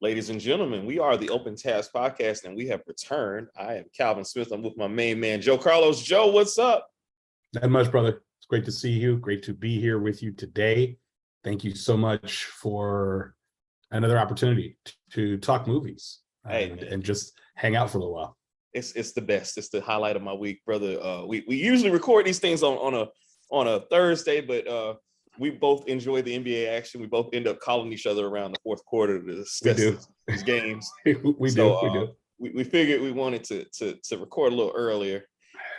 Ladies and gentlemen, we are the Open Task Podcast, and we have returned. I am Calvin Smith. I'm with my main man, Joe Carlos. Joe, what's up? Not much, brother. It's great to see you. Great to be here with you today. Thank you so much for another opportunity to talk movies and just hang out for a little while. It's the best. It's the highlight of my week, brother. We usually record these things on a Thursday, but we both enjoy the NBA action. We both end up calling each other around the fourth quarter to discuss these games. we do. We figured we wanted to record a little earlier.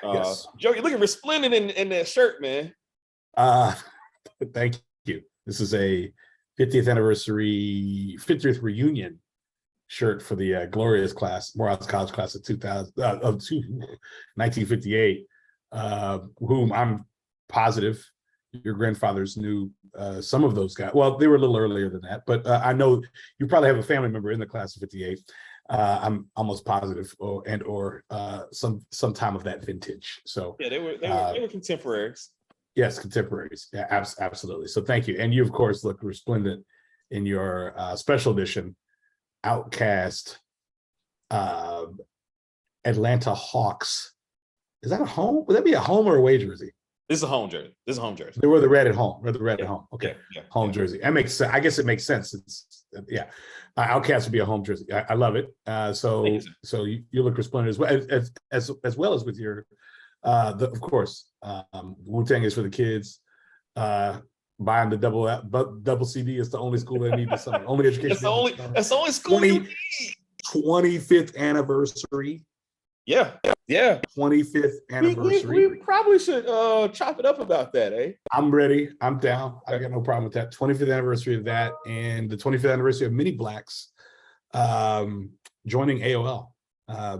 Yes. Joe, you're looking resplendent in that shirt, man. Thank you. This is a 50th reunion shirt for the glorious class, Morehouse College class of 1958, whom I'm positive your grandfathers knew some of those guys. Well, they were a little earlier than that, but I know you probably have a family member in the class of 58. I'm almost positive, or some time of that vintage. So yeah, they were contemporaries. Yes, contemporaries. Yeah, absolutely. So thank you. And you, of course, look resplendent in your special edition Outcast Atlanta Hawks. Is that a home? Would that be a home or away jersey? This is a home jersey. They were the red at home. At home. Okay. Yeah. Home jersey. That makes sense. I guess it makes sense. It's Outcast would be a home jersey. I love it. So you look resplendent as well as with your of course, Wu-Tang is for the kids. Buying the double CD is the only school they need. Only education. That's the only school you need. 25th anniversary. Yeah. 25th anniversary. We probably should chop it up about that, eh? I'm ready. I'm down. I got no problem with that. 25th anniversary of that, and the 25th anniversary of Mini Blacks joining AOL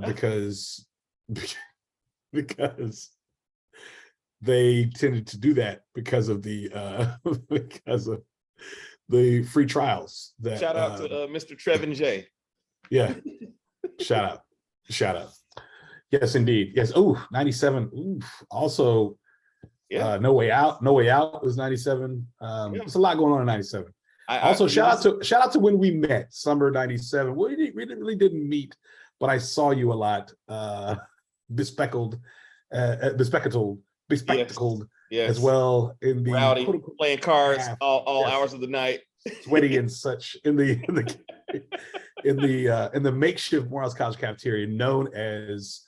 because they tended to do that because of the free trials. Shout out to Mr. Trevin J. Yeah. Shout out. Yes, indeed. Yes. Oh, 97. Ooh. Also, No Way Out. No Way Out was 97. There's a lot going on in 97. Shout out to when we met, summer 97. We really didn't meet, but I saw you a lot, bespectacled as well in the rowdy, playing cards all hours of the night, sweaty and such in the makeshift Morehouse College cafeteria known as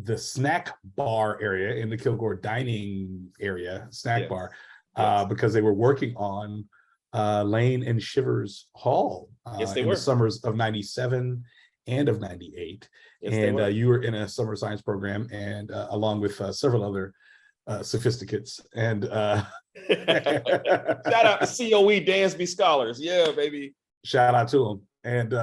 the snack bar area in the Kilgore dining area, bar, because they were working on Lane and Shivers Hall in the summers of 97 and of 98. And you were in a summer science program, and along with several other sophisticates. And shout out to COE Dansby scholars. Yeah, baby. Shout out to them. And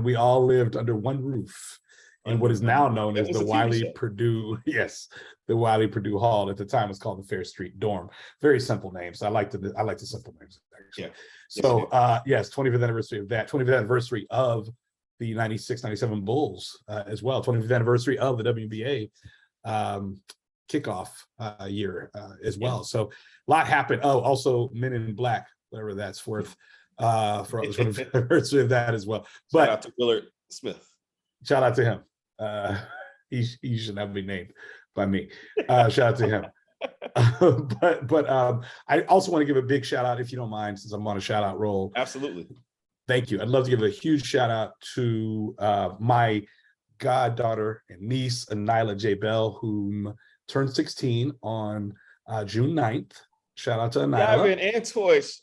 we all lived under one roof in what is now known as the Wiley Purdue. Yes, the Wiley Purdue Hall. At the time, it was called the Fair Street Dorm. Very simple names. I like the simple names, actually. Yeah. So yes, 25th anniversary of that. 25th anniversary of the 96-97 Bulls as well. 25th anniversary of the WNBA kickoff year as well. So a lot happened. Oh, also Men in Black, whatever that's worth, for the 25th anniversary of that as well. But shout out to Willard Smith. Shout out to him. He should not be named by me. Shout out to him. but I also want to give a big shout out, if you don't mind, since I'm on a shout out roll. Absolutely. Thank you. I'd love to give a huge shout out to my goddaughter and niece, Nyla J. Bell, whom turned 16 on June 9th. Shout out to Nyla. Gavin and Toys.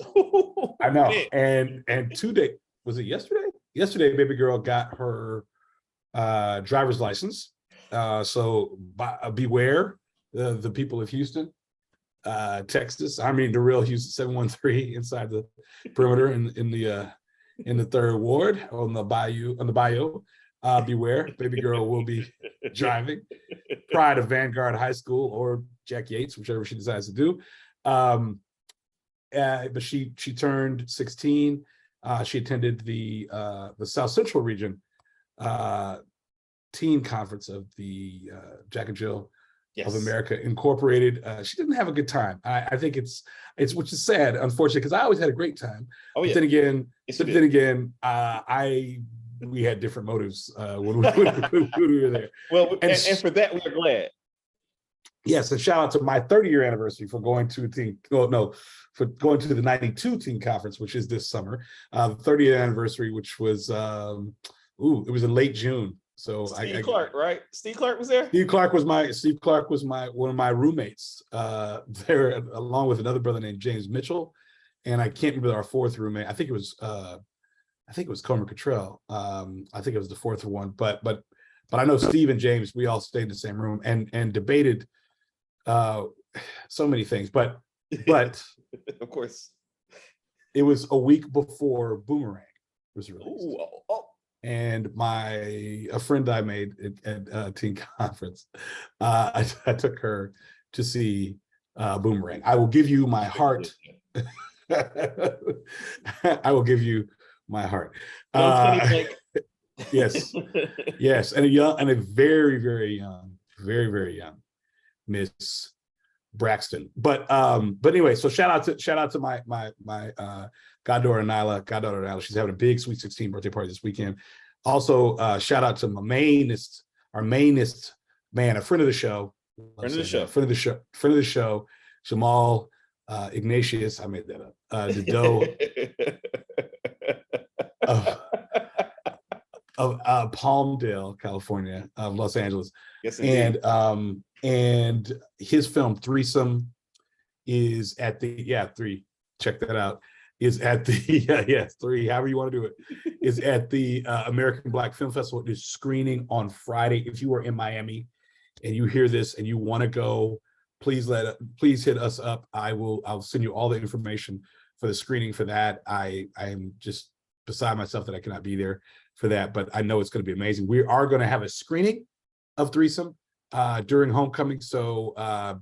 I know. And today, was it yesterday? Yesterday, baby girl got her driver's license. So beware the people of Houston, Texas. I mean, the real Houston 713 inside the perimeter in the third ward on the bayou. Beware, baby girl will be driving. Pride of Vanguard High School or Jack Yates, whichever she decides to do. But she turned 16. She attended the South Central Region teen conference of the Jack and Jill of America Incorporated. She didn't have a good time. I think it's which is sad, unfortunately, because I always had a great time. Oh yeah. But then again, we had different motives when we were there. Well, and for that we're glad. Yes, and shout out to my 30-year anniversary for going to the 92 team conference, which is this summer. 30th anniversary, which was it was in late June. So Steve Clark, right? Steve Clark was there. Steve Clark was one of my roommates there, along with another brother named James Mitchell, and I can't remember our fourth roommate. I think it was Comer Cottrell. I think it was the fourth one, but I know Steve and James. We all stayed in the same room and debated so many things, but of course, it was a week before Boomerang was released. Ooh. And a friend I made at Teen Conference, I took her to see Boomerang. I will give you my heart. I will give you my heart. Yes, and a very, very young Miss Braxton. But anyway, so shout out to my goddaughter Nyla. She's having a big Sweet 16 birthday party this weekend. Also, shout out to our mainest man, a friend of the show, Jamal Ignatius. I made that up. The doe of Palmdale, California, of Los Angeles. Yes, indeed. And his film Threesome is at the three. Check that out. Is at the three, however you want to do it, is at the American Black Film Festival. It is screening on Friday. If you are in Miami and you hear this and you want to go, please hit us up. I'll send you all the information for the screening for that. I am just beside myself that I cannot be there for that, but I know it's going to be amazing. We are going to have a screening of Threesome during homecoming, so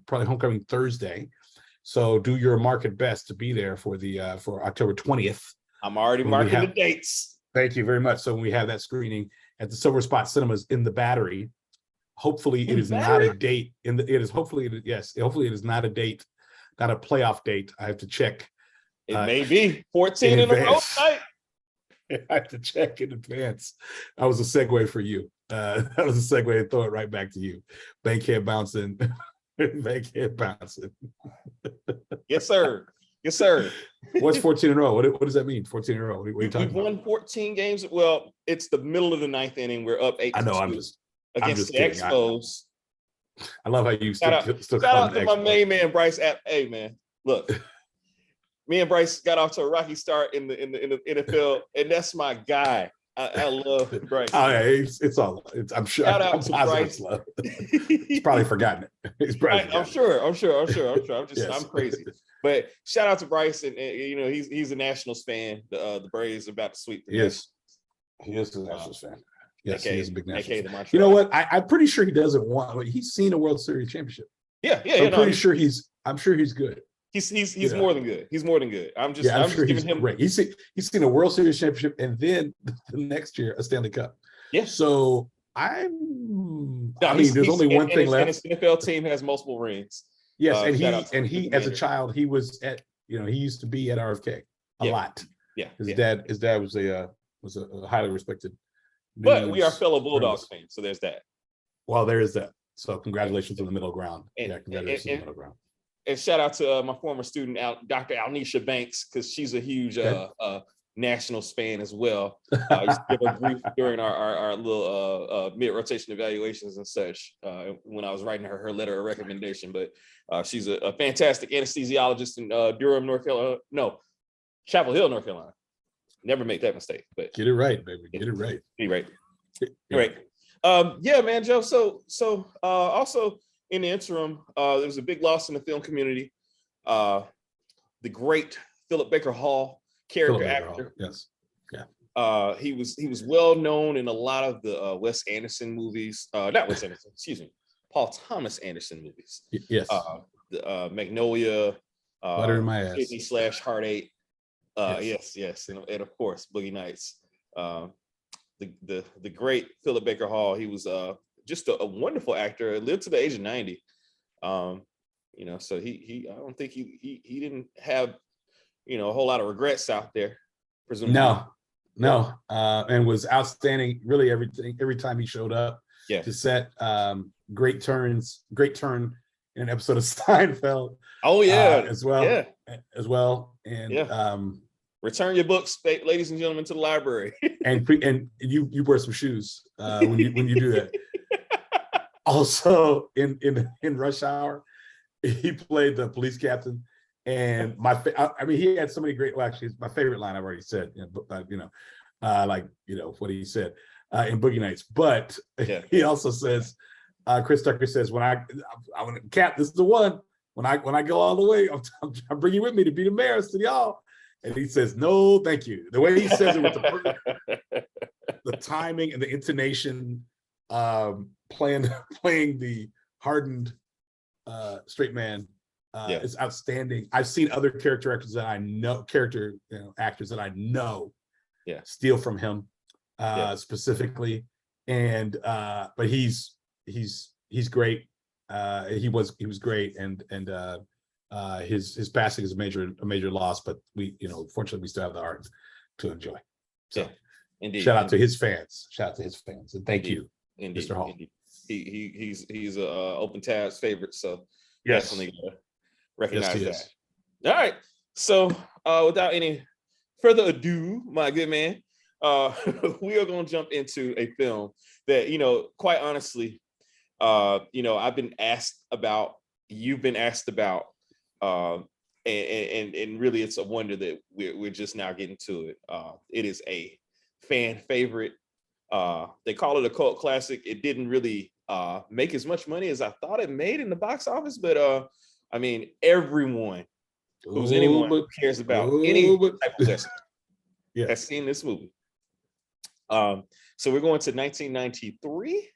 probably homecoming Thursday. So do your market best to be there for October 20th. I'm already marking the dates. Thank you very much. So when we have that screening at the Silver Spot Cinemas in the Battery, hopefully it is not a date. Hopefully it is not a date, not a playoff date. I have to check. It may be 14 in a row tonight. I have to check in advance. That was a segue for you. That was a segue to throw it right back to you. Bankhead bouncing. Bankhead bouncing. Yes, sir. Yes, sir. What's 14 in a row? What does that mean? 14 in a row. What are you talking about? We've won 14 games. Well, it's the middle of the ninth inning. We're up 8-2. I know. I'm just kidding. Expos. I love how you still shout out to my main man Bryce. Hey man, look, me and Bryce got off to a rocky start in the NFL, and that's my guy. I love Bryce. Oh yeah, I'm sure. Shout out to Bryce. He's probably forgotten it. I'm sure. Yes. I'm crazy. But shout out to Bryce, and he's a Nationals fan. The Braves are about to sweep. Yes, he is a Nationals fan. Yes, he is a big Nationals fan. You know what? I'm pretty sure he doesn't want. He's seen a World Series championship. Yeah. I'm sure he's good. He's more than good. He's more than good. I'm just sure giving him. Great. He's seen a World Series championship, and then the next year a Stanley Cup. Yeah. So there's only one thing left. His NFL team has multiple rings. Yes, and he as a child he was at he used to be at RFK a lot. Yeah. His dad was a highly respected. But we are fellow Bulldogs fans, so there's that. Well, there is that. So congratulations on the middle ground. Congratulations on the middle ground. And shout out to my former student, Dr. Alnisha Banks, because she's a huge Nationals fan as well. I used to give a brief during our little mid-rotation evaluations and such when I was writing her letter of recommendation. But she's a fantastic anesthesiologist in Durham, North Carolina. No, Chapel Hill, North Carolina. Never make that mistake. But get it right, baby. Get it right. Right. Right. Yeah, man, Joe. So also in the interim, there was a big loss in the film community. The great Philip Baker Hall, character actor. Yes. Yeah. He was well known in a lot of the Wes Anderson movies. Not Wes Anderson, excuse me, Paul Thomas Anderson movies. Yes. The Magnolia, Butter in My Ass, Kidney / Heart 8. Yes. Yes, and of course Boogie Nights. The great Philip Baker Hall. He was just a wonderful actor. Lived to the age of 90. You know, so he I don't think he didn't have, you know, a whole lot of regrets out there, presumably. No, and was outstanding. Really, every time he showed up Yeah. to set, great turn in an episode of Seinfeld. Oh yeah, as well, yeah, and yeah. Return your books, ladies and gentlemen, to the library. and you wear some shoes when you do that. Also, in Rush Hour, he played the police captain. And I mean, he had so many great. Well, actually, my favorite line I've already said. Like what he said in Boogie Nights. But he also says, Chris Tucker says, "When I Cap, this is the one. When I go all the way, I'm bringing you with me to be the mayor of City Hall." And he says, "No, thank you." The way he says it with the timing and the intonation, playing the hardened straight man. It's outstanding. I've seen other actors that I know steal from him specifically, and but he's great. He was great, and his passing is a major loss, but fortunately we still have the art to enjoy. So indeed, shout out to his fans, and thank you, Mr. Hall. Indeed. He's a Open Tabs favorite, so yes. Definitely gotta recognize yes, that. All right, so without any further ado, my good man, we are going to jump into a film that, quite honestly, I've been asked about, you've been asked about, and really it's a wonder that we're just now getting to it. It is a fan favorite. They call it a cult classic. It didn't really make as much money as I thought it made in the box office, but I mean, everyone who cares about any type of Western has seen this movie. So we're going to 1993,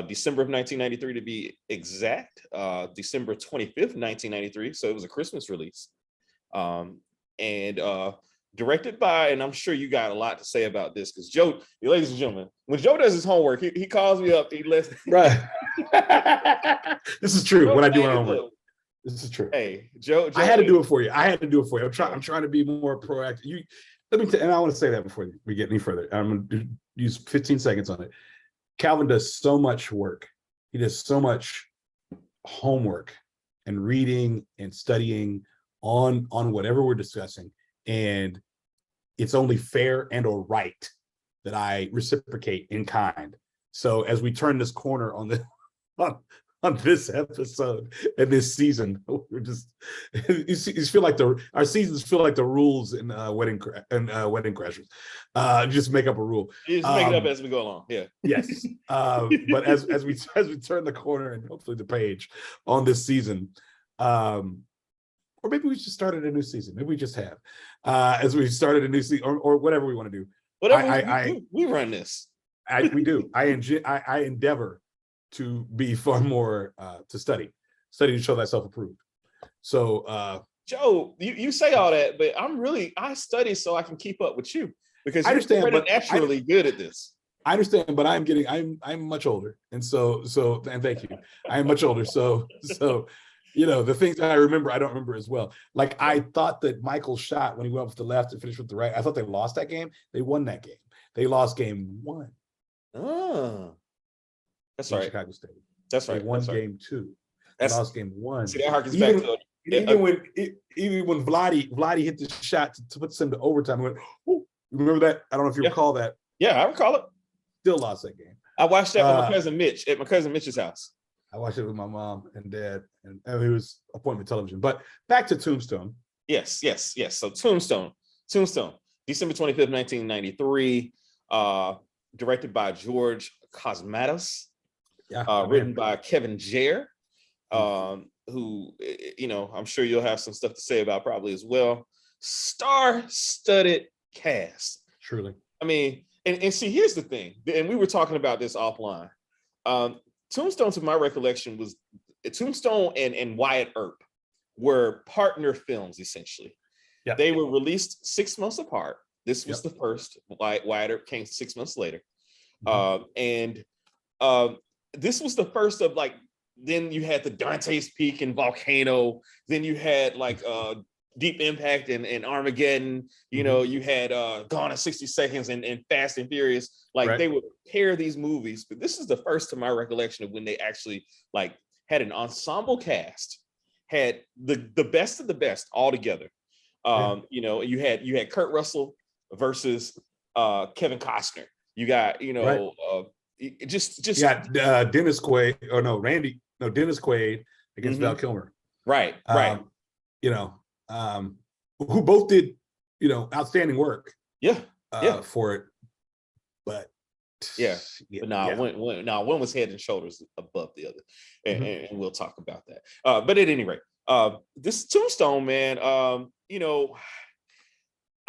December of 1993 to be exact, December 25th, 1993. So it was a Christmas release, and directed by, and I'm sure you got a lot to say about this, because Joe, ladies and gentlemen, when Joe does his homework, he calls me up. He lets right. This is true. When I do my homework, this is true. Hey, Joe, I had to do it for you. I'm trying to be more proactive. And I want to say that before we get any further. I'm going to use 15 seconds on it. Calvin does so much work. He does so much homework and reading and studying on whatever we're discussing. And it's only fair and or right that I reciprocate in kind. So as we turn this corner on this episode and this season, we're just you feel like our seasons feel like the rules in Wedding Crashers. Just make up a rule. You just make it up as we go along. Yeah. Yes. But as we turn the corner and hopefully the page on this season, or maybe we just started a new season. Maybe we just have, as we started a new season, or whatever we want to do. Whatever we run this. We do. I endeavor to be far more to study to show thyself approved. So Joe, you say all that, but I study so I can keep up with you, because I understand, but naturally good at this. I understand, but I'm much older, and so and thank you. I am much older, so the things that I remember, I don't remember as well. Like, I thought that Michael shot when he went with the left and finished with the right. I thought they lost that game. They won that game. They lost game 1. Oh, that's right. Chicago State. That's right. They won game 2. They lost game 1. See, that harkens back to it. Even when Vladdy hit the shot to put them to overtime, I went, oh, remember that? I don't know if you recall that. Yeah, I recall it. Still lost that game. I watched that with my cousin Mitch at my cousin Mitch's house. I watched it with my mom and dad, and it was appointment television. But back to Tombstone. Yes. So Tombstone, December 25th, 1993, directed by George Cosmatos, written by Kevin Jair, who, I'm sure you'll have some stuff to say about probably as well. Star-studded cast. Truly. I mean, and see, here's the thing, and we were talking about this offline. Tombstone, to my recollection, was Tombstone and Wyatt Earp were partner films, essentially. Yeah. They were released 6 months apart. This was the first. Wyatt Earp came 6 months later. And this was the first of, like, then you had the Dante's Peak and Volcano. Then you had like Deep Impact and Armageddon. You know, you had Gone in 60 Seconds and Fast and Furious. Like they would pair these movies, but this is the first to my recollection of when they actually like had an ensemble cast, had the best of the best all together. You know, you had Kurt Russell versus Kevin Costner. You got, you know, just Dennis Quaid, or no, Dennis Quaid against Val Kilmer. Right. You know, who both did, you know, outstanding work. For it. But one was head and shoulders above the other, and we'll talk about that. But at any rate, this Tombstone, man, you know,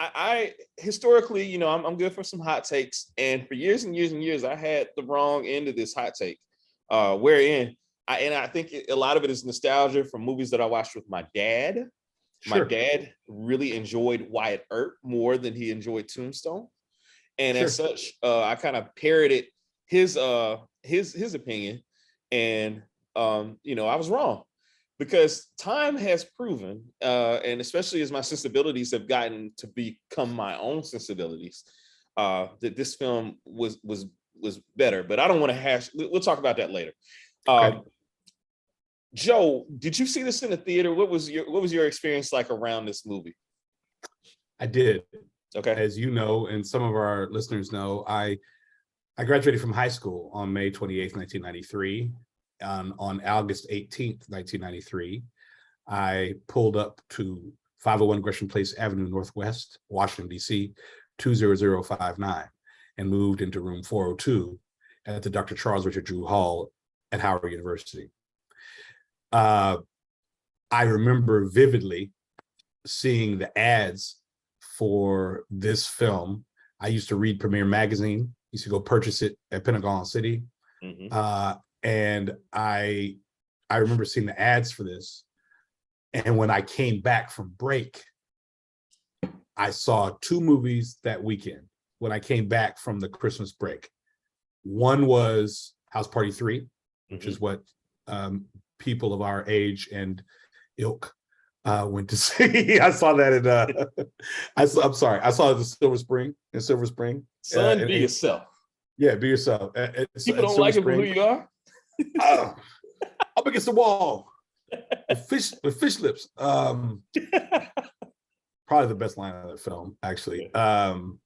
I historically, you know, I'm good for some hot takes, and for years and years and years, I had the wrong end of this hot take, wherein I think a lot of it is nostalgia from movies that I watched with my dad. My dad really enjoyed Wyatt Earp more than he enjoyed Tombstone, and as such, I kind of parroted his opinion, and you know, I was wrong. Because time has proven, and especially as my sensibilities have gotten to become my own sensibilities, that this film was better. But I don't want to hash. We'll talk about that later. Joe, did you see this in the theater? What was your experience like around this movie? I did. Okay. As you know, and some of our listeners know, I graduated from high school on May 28th, 1993. On August 18th, 1993, I pulled up to 501 Gresham Place Avenue Northwest, Washington, D.C., 20059, and moved into room 402 at the Dr. Charles Richard Drew Hall at Howard University. I remember vividly seeing the ads for this film. I used to read Premiere Magazine, used to go purchase it at Pentagon City. And I remember seeing the ads for this. And when I came back from break, I saw two movies that weekend when I came back from the Christmas break. One was House Party 3, which is what people of our age and ilk went to see. I saw that in I saw the Silver Spring in Silver Spring. Son, be yourself. Yeah, be yourself. People don't like it for who you are. Up against the wall with fish lips. Probably the best line of the film, actually. The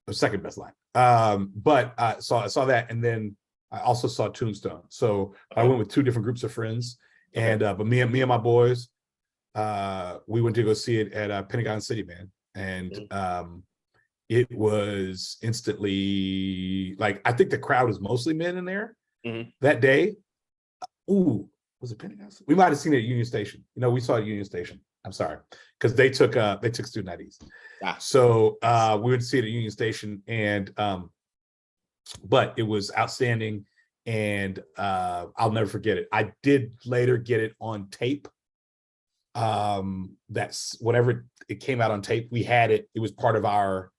second best line. But I saw that, and then I also saw Tombstone. So I went with two different groups of friends, and but me and my boys, we went to go see it at Pentagon City, man, and it was instantly like, I think the crowd was mostly men in there that day. Ooh, was it Pentagon? We might have seen it at Union Station. You know, we saw it at Union Station. I'm sorry, because they took student IDs. So we would see it at Union Station, and but it was outstanding, and I'll never forget it. I did later get it on tape. That's whenever it came out on tape, we had it. It was part of our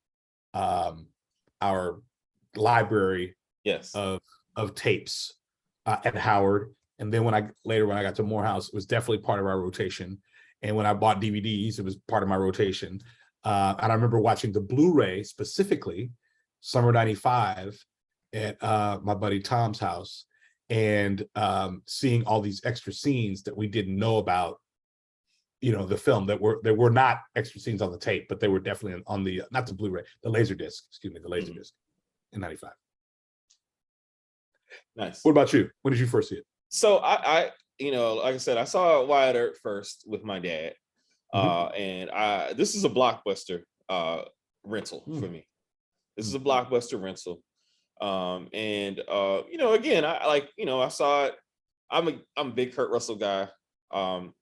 library of tapes at Howard. And then when I got to Morehouse, it was definitely part of our rotation. And when I bought DVDs, it was part of my rotation. And I remember watching the Blu-ray specifically, summer '95, at my buddy Tom's house, and seeing all these extra scenes that we didn't know about, you know, the film, that were not extra scenes on the tape, but they were definitely on the, not the Blu-ray, the Laserdisc, the Laserdisc in '95. Nice. What about you? When did you first see it? So I you know, like I said, I saw Wyatt Earp first with my dad. And this is a blockbuster rental for me. This is a blockbuster rental. And you know, again, I saw it. I'm a big Kurt Russell guy.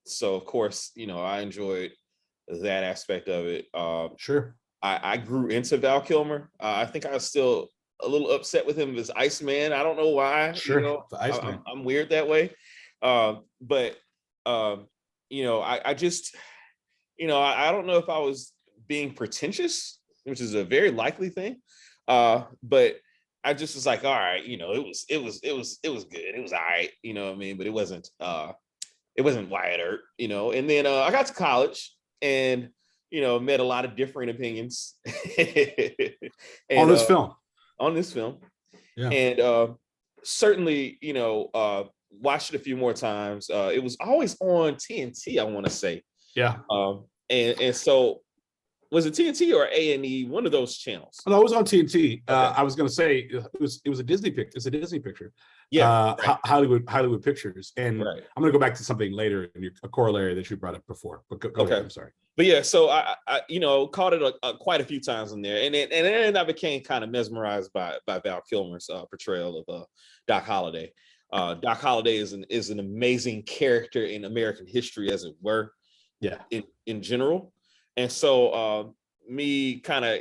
So of course, you know, I enjoyed that aspect of it. I grew into Val Kilmer. I think I was still a little upset with him as Iceman. I don't know why. You know, I'm weird that way. But you know, I just, you know, I don't know if I was being pretentious, which is a very likely thing. But I just was like, all right, it was good. It was all right, you know what I mean? But it wasn't Wyatt Earp, And then I got to college and met a lot of different opinions On and this film. on this film. Yeah. And certainly, watched it a few more times. It was always on TNT, I want to say. Yeah. And so was it TNT or A&E? One of those channels. No, it was on TNT. Okay. I was going to say it was a Disney picture. It's a Disney picture. Yeah, right. Hollywood Pictures. And Right. I'm going to go back to something later in a corollary that you broght up before. But go ahead. I'm sorry. But yeah, so I caught it quite a few times in there, and then I became kind of mesmerized by Val Kilmer's portrayal of Doc Holliday. Doc Holliday is an amazing character in American history, as it were. Yeah. In general. And so me kind of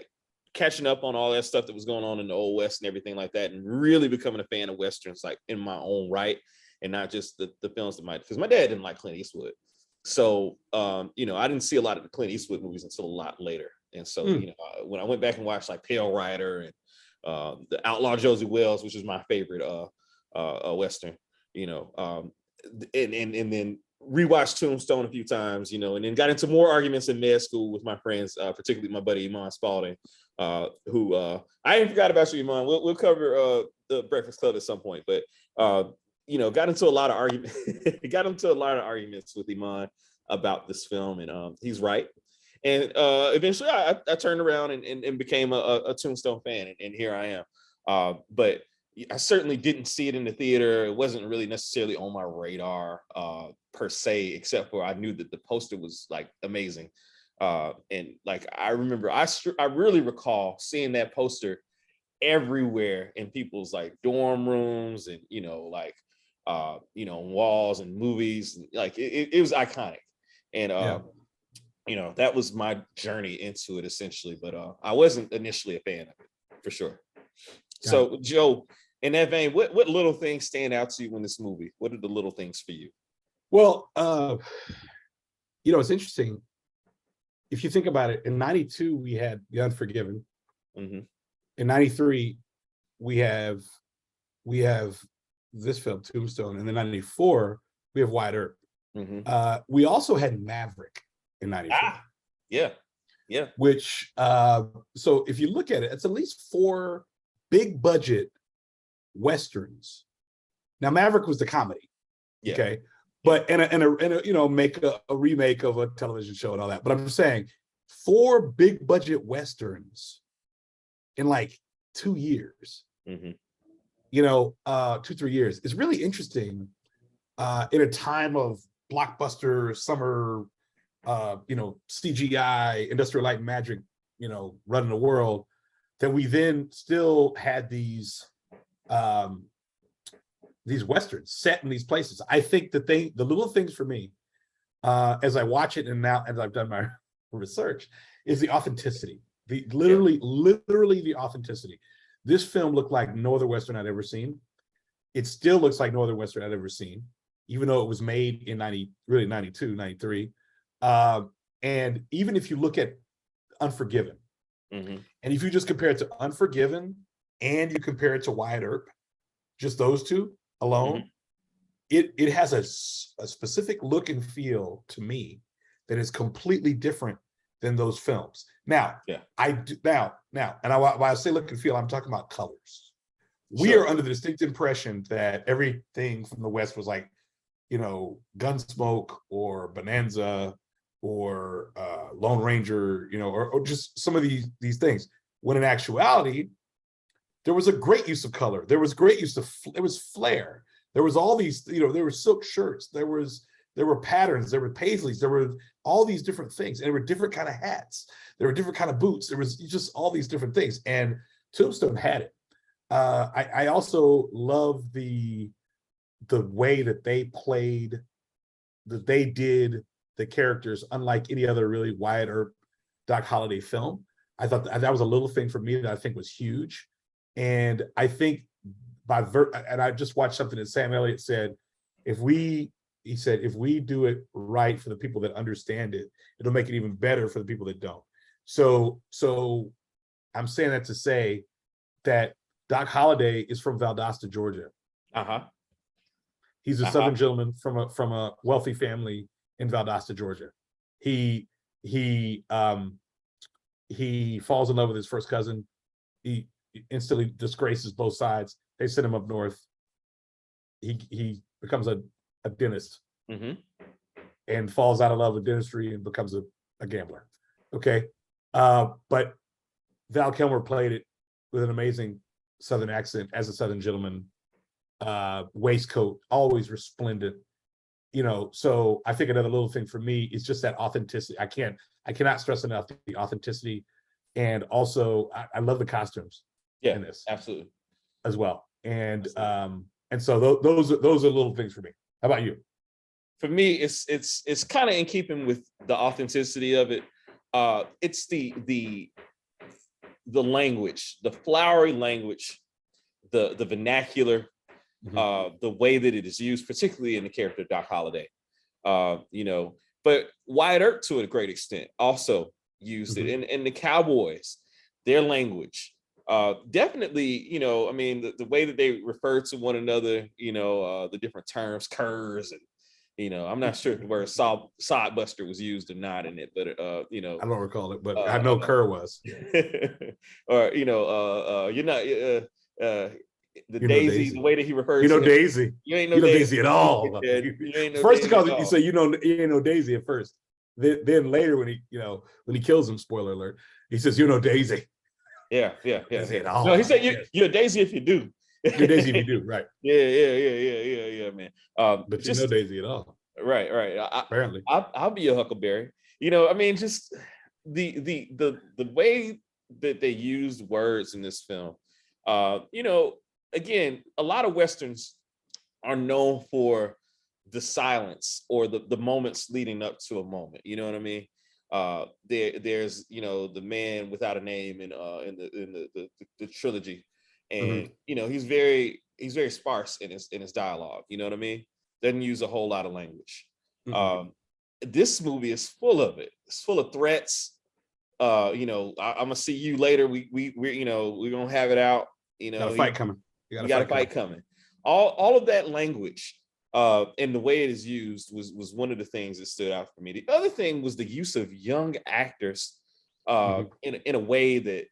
catching up on all that stuff that was going on in the Old West and everything like that, and really becoming a fan of Westerns, like in my own right, and not just the films that because my dad didn't like Clint Eastwood. So, I didn't see a lot of the Clint Eastwood movies until a lot later. And so, when I went back and watched like Pale Rider and the Outlaw Josie Wells, which is my favorite Western, and then rewatched Tombstone a few times, and then got into more arguments in med school with my friends, particularly my buddy Iman Spalding, who I ain't forgot about you, Iman. We'll cover the Breakfast Club at some point, but got into a lot of arguments with Iman about this film, and he's right. And eventually I turned around and became a Tombstone fan, and here I am. But I certainly didn't see it in the theater. It wasn't really necessarily on my radar per se, except for I knew that the poster was like amazing. And like, I remember, I really recall seeing that poster everywhere in people's like dorm rooms and, walls and movies. Like it was iconic. And, that was my journey into it essentially, but I wasn't initially a fan of it for sure. So Joe, in that vein, what little things stand out to you in this movie? What are the little things for you? Well, it's interesting. If you think about it, in 92, we had The Unforgiven. Mm-hmm. In 93, we have this film, Tombstone. And then 94, we have Wyatt Earp. Mm-hmm. We also had Maverick in 94. Yeah. Which, so if you look at it, it's at least 4 big budget Westerns. Now, Maverick was the comedy. Yeah. Okay. But make a remake of a television show and all that. But I'm just saying 4 big budget Westerns in like 2 years. Mm-hmm. 2-3 years. It's really interesting in a time of blockbuster summer, CGI, industrial light and magic, running the world, that we then still had these Westerns set in these places. I think that the little things for me, as I watch it and now as I've done my research, is the authenticity. Literally the authenticity. This film looked like no other Western I'd ever seen. It still looks like no other Western I'd ever seen, even though it was made in 92, 93. And even if you look at Unforgiven, mm-hmm. and if you just compare it to Unforgiven and you compare it to Wyatt Earp, just those two alone, mm-hmm. it has a specific look and feel to me that is completely different than those films. Now, when I say look and feel, I'm talking about colors. We are under the distinct impression that everything from the West was like, Gunsmoke or Bonanza or Lone Ranger, or just some of these things. When in actuality, there was a great use of color. There was great use of, there was flair. There was all these, there were silk shirts. There were patterns. There were paisleys. There were all these different things. And there were different kind of hats. There were different kind of boots. There was just all these different things. And Tombstone had it. I also love the way that they played, that they did the characters, unlike any other really Wyatt Earp, Doc Holliday film. I thought that was a little thing for me that I think was huge. And I think and I just watched something that Sam Elliott said, if we do it right for the people that understand it, it'll make it even better for the people that don't. So I'm saying that to say that Doc Holliday is from Valdosta, Georgia. He's a Southern gentleman from a wealthy family in Valdosta, Georgia. He falls in love with his first cousin. He instantly disgraces both sides. They send him up north. He becomes a dentist and falls out of love with dentistry and becomes a gambler. Okay. But Val Kilmer played it with an amazing Southern accent as a Southern gentleman, waistcoat, always resplendent. So I think another little thing for me is just that authenticity. I cannot stress enough the authenticity. And also I love the costumes in this. Absolutely. As well. And so those are little things for me. How about you? For me, it's kind of in keeping with the authenticity of it. It's the language, the flowery language, the vernacular, the way that it is used, particularly in the character of Doc Holliday. But Wyatt Earp, to a great extent, also used it. And the Cowboys, their language. Definitely, the way that they refer to one another, the different terms, curs, and I'm not sure if the word sodbuster was used or not in it, but I don't recall it, but I know cur was. Or you're not the Daisy, the way that he refers to Daisy. You ain't no Daisy at all. You ain't no first Daisy he calls, you say you ain't no Daisy at first. Then later when he kills him, spoiler alert, he says you know Daisy. Yeah. No, he said you're Daisy if you do. You're Daisy if you do, right? Yeah, man. But just, you know Daisy at all, right? Apparently, I'll be a Huckleberry. Just the way that they used words in this film. Again, a lot of Westerns are known for the silence or the moments leading up to a moment. You know what I mean? There's the man without a name in the trilogy, and he's very sparse in his dialogue. You know what I mean? Doesn't use a whole lot of language. This movie is full of it. It's full of threats. I'm gonna see you later. We're gonna have it out. Got a fight coming. You got a fight coming. All of that language. And the way it is used was one of the things that stood out for me. The other thing was the use of young actors in a way that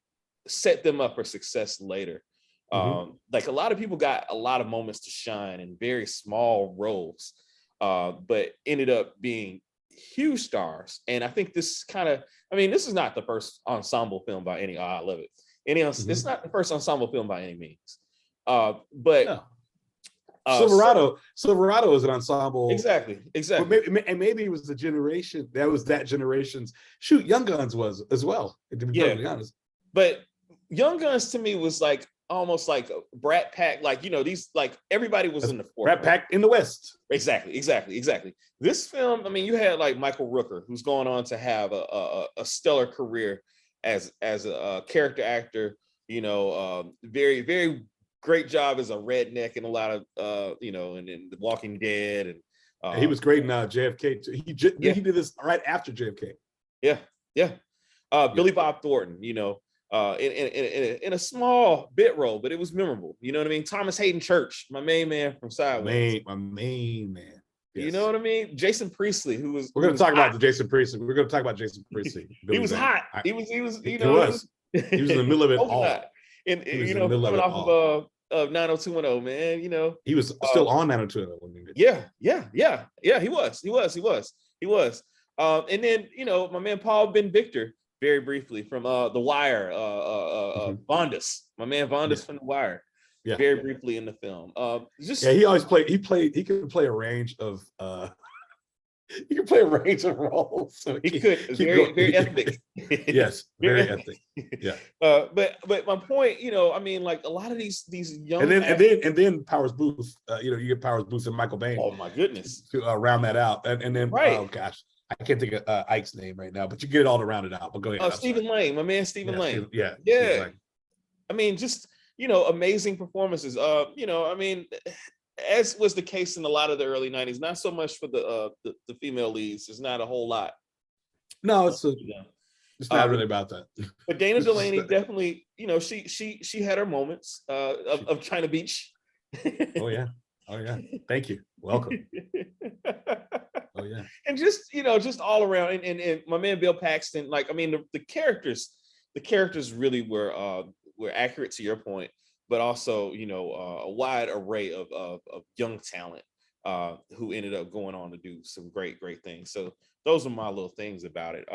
set them up for success later. Like a lot of people got a lot of moments to shine in very small roles, but ended up being huge stars. And I think this this is not the first ensemble film by any. I love it. It's not the first ensemble film by any means. But. No. Silverado is an ensemble. Exactly. Maybe it was the generation that generation's shoot. Young Guns was as well. To be perfectly honest, but Young Guns to me was like almost like a Brat Pack. These everybody was in the forefront. Brat Pack in the West. Exactly. This film, you had like Michael Rooker, who's going on to have a stellar career as a character actor. Very very great job as a redneck in a lot of and in The Walking Dead, and he was great in JFK too. He did this right after JFK. Billy Bob Thornton, in a small bit role, but it was memorable. You know what I mean? Thomas Hayden Church, my main man from Sideways. My main man. Yes. You know what I mean? Jason Priestley, we're going to talk about Jason Priestley. We're going to talk about Jason Priestley. He was hot. He was in the middle of it all. And coming off of 90210, man, he was still on 90210 when he did. Yeah, he was. And then my man Paul Ben Victor, very briefly from The Wire, Vondas, my man Vondas from The Wire, very briefly in the film. He always played. He could play a range of he could play a range of roles. So he could very ethnic. Yes, very ethnic. Yeah. But my point, like a lot of these young and then Powers Booth, you get Powers Booth and Michael Biehn. Oh my goodness. To round that out, and then oh gosh, I can't think of Ike's name right now, but you get it all to round it out. But go ahead. Stephen Lane, my man Stephen Lane. Yeah. Just amazing performances. As was the case in a lot of the early 90s, not so much for the female leads. There's not a whole lot. No, it's not really about that. But Dana Delaney definitely you know, she had her moments of China Beach. Oh yeah. Oh yeah. Thank you. Welcome. Oh yeah. And just, you know, just all around, and my man Bill Paxton, like, I mean, the characters really were accurate to your point, but also, you know, a wide array of young talent who ended up going on to do some great things. So those are my little things about it.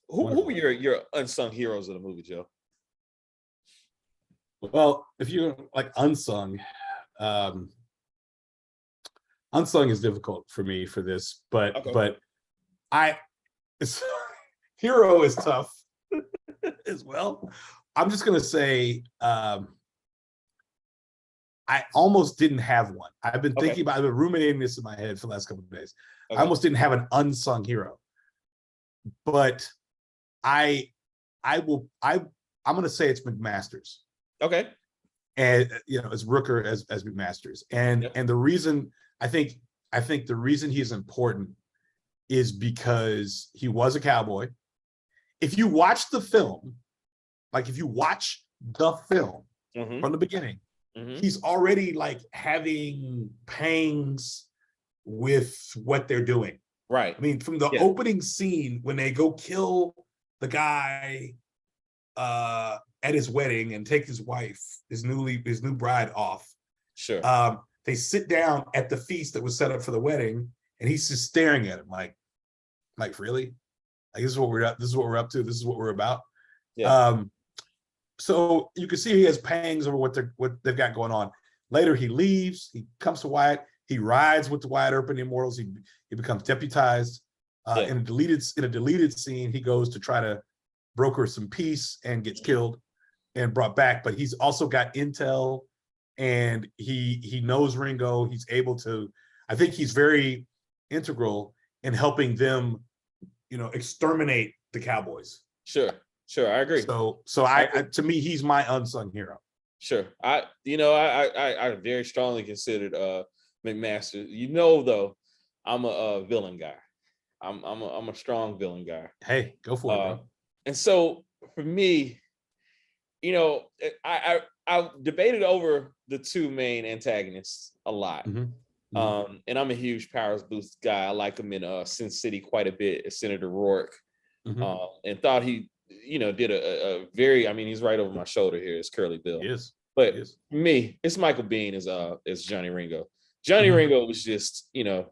Who were your unsung heroes of the movie, Joe? Well, if you're like unsung, um, unsung is difficult for me for this, Okay. but I it's, hero is tough as well. I'm just gonna say I almost didn't have one. I've been thinking about, I've been ruminating this in my head for the last couple of days. I almost didn't have an unsung hero, but I'm gonna say it's McMasters. Okay. And you know, it's Rooker as McMasters. And the reason I think the reason he's important is because he was a cowboy. If you watch the film, like if you watch the film from the beginning, he's already like having pangs with what they're doing. Right. I mean, from the opening scene when they go kill the guy at his wedding and take his wife, his new bride off. Sure. They sit down at the feast that was set up for the wedding, and he's just staring at him like really? Like this is what we're up to, this is what we're about. Yeah. So you can see he has pangs over what they've got going on. Later he leaves, he comes to Wyatt, he rides with the Wyatt Earp and the Immortals, he becomes deputized. In a deleted scene, he goes to try to broker some peace and gets killed and brought back. But he's also got intel, and he knows Ringo. He's able to, I think he's very integral in helping them, you know, exterminate the cowboys. Sure, I agree. So I to me, he's my unsung hero. Sure. I very strongly considered McMaster. You know, though, I'm a villain guy. I'm a strong villain guy. Hey, go for it, bro. And so for me, you know, I debated over the two main antagonists a lot. And I'm a huge Powers Booth guy. I like him in Sin City quite a bit as Senator Rourke. And thought he, you know, did a very, I mean, he's right over my shoulder here. It's Curly Bill. Yes. But for me, it's Michael Biehn as Johnny Ringo. Johnny Ringo was just, you know,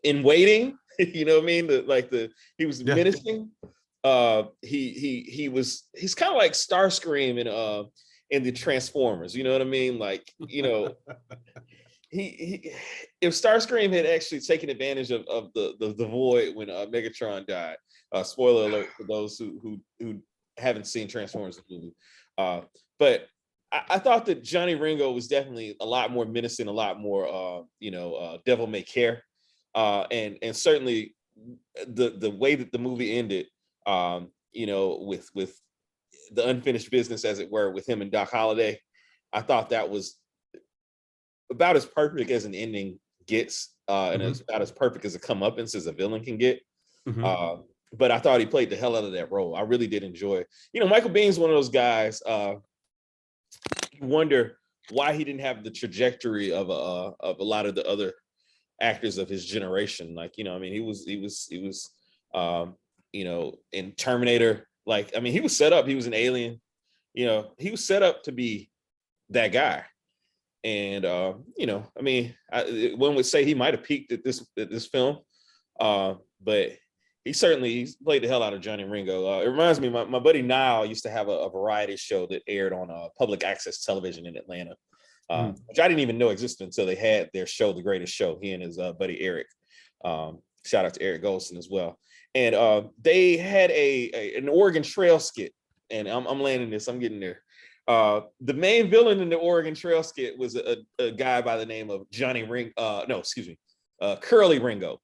in waiting. You know what I mean? He was menacing. He's kind of like Starscream in the Transformers. You know what I mean? Like, you know, he if Starscream had actually taken advantage of the void when Megatron died. Spoiler alert for those who haven't seen Transformers the movie. But I thought that Johnny Ringo was definitely a lot more menacing, a lot more devil may care. And certainly the way that the movie ended, you know, with the unfinished business, as it were, with him and Doc Holliday, I thought that was about as perfect as an ending gets, and it's about as perfect as a comeuppance as a villain can get. But I thought he played the hell out of that role. I really did enjoy it. You know, Michael Biehn's one of those guys. You wonder why he didn't have the trajectory of a lot of the other actors of his generation. Like, you know, I mean, he was you know, in Terminator. Like, I mean, he was set up. He was an alien. You know, he was set up to be that guy. And you know, I mean, one would say he might have peaked at this film, but he's played the hell out of Johnny Ringo. It reminds me, my buddy Niall used to have a variety show that aired on public access television in Atlanta, which I didn't even know existed until they had their show, The Greatest Show. He and his buddy Eric. Shout out to Eric Golson as well. And they had an Oregon Trail skit, and I'm landing this. I'm getting there. The main villain in the Oregon Trail skit was a guy by the name of Curly Ringo,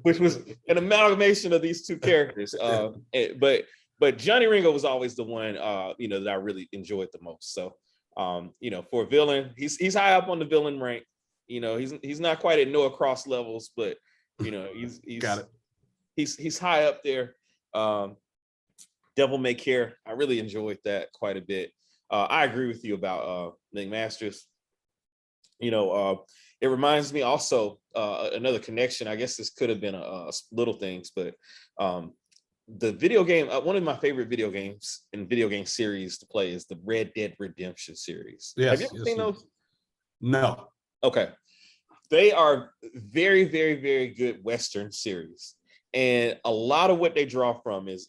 which was an amalgamation of these two characters. But Johnny Ringo was always the one, you know, that I really enjoyed the most. So, you know, for a villain, he's high up on the villain rank. You know, he's not quite at Noah Cross levels, but you know, he's got it. He's high up there. Devil May Care. I really enjoyed that quite a bit. I agree with you about Nick Masters. It reminds me also another connection. I guess this could have been a little things, but the video game, one of my favorite video games and video game series to play is the Red Dead Redemption series. Have you ever seen those? No. Okay. They are very, very, very good Western series. And a lot of what they draw from is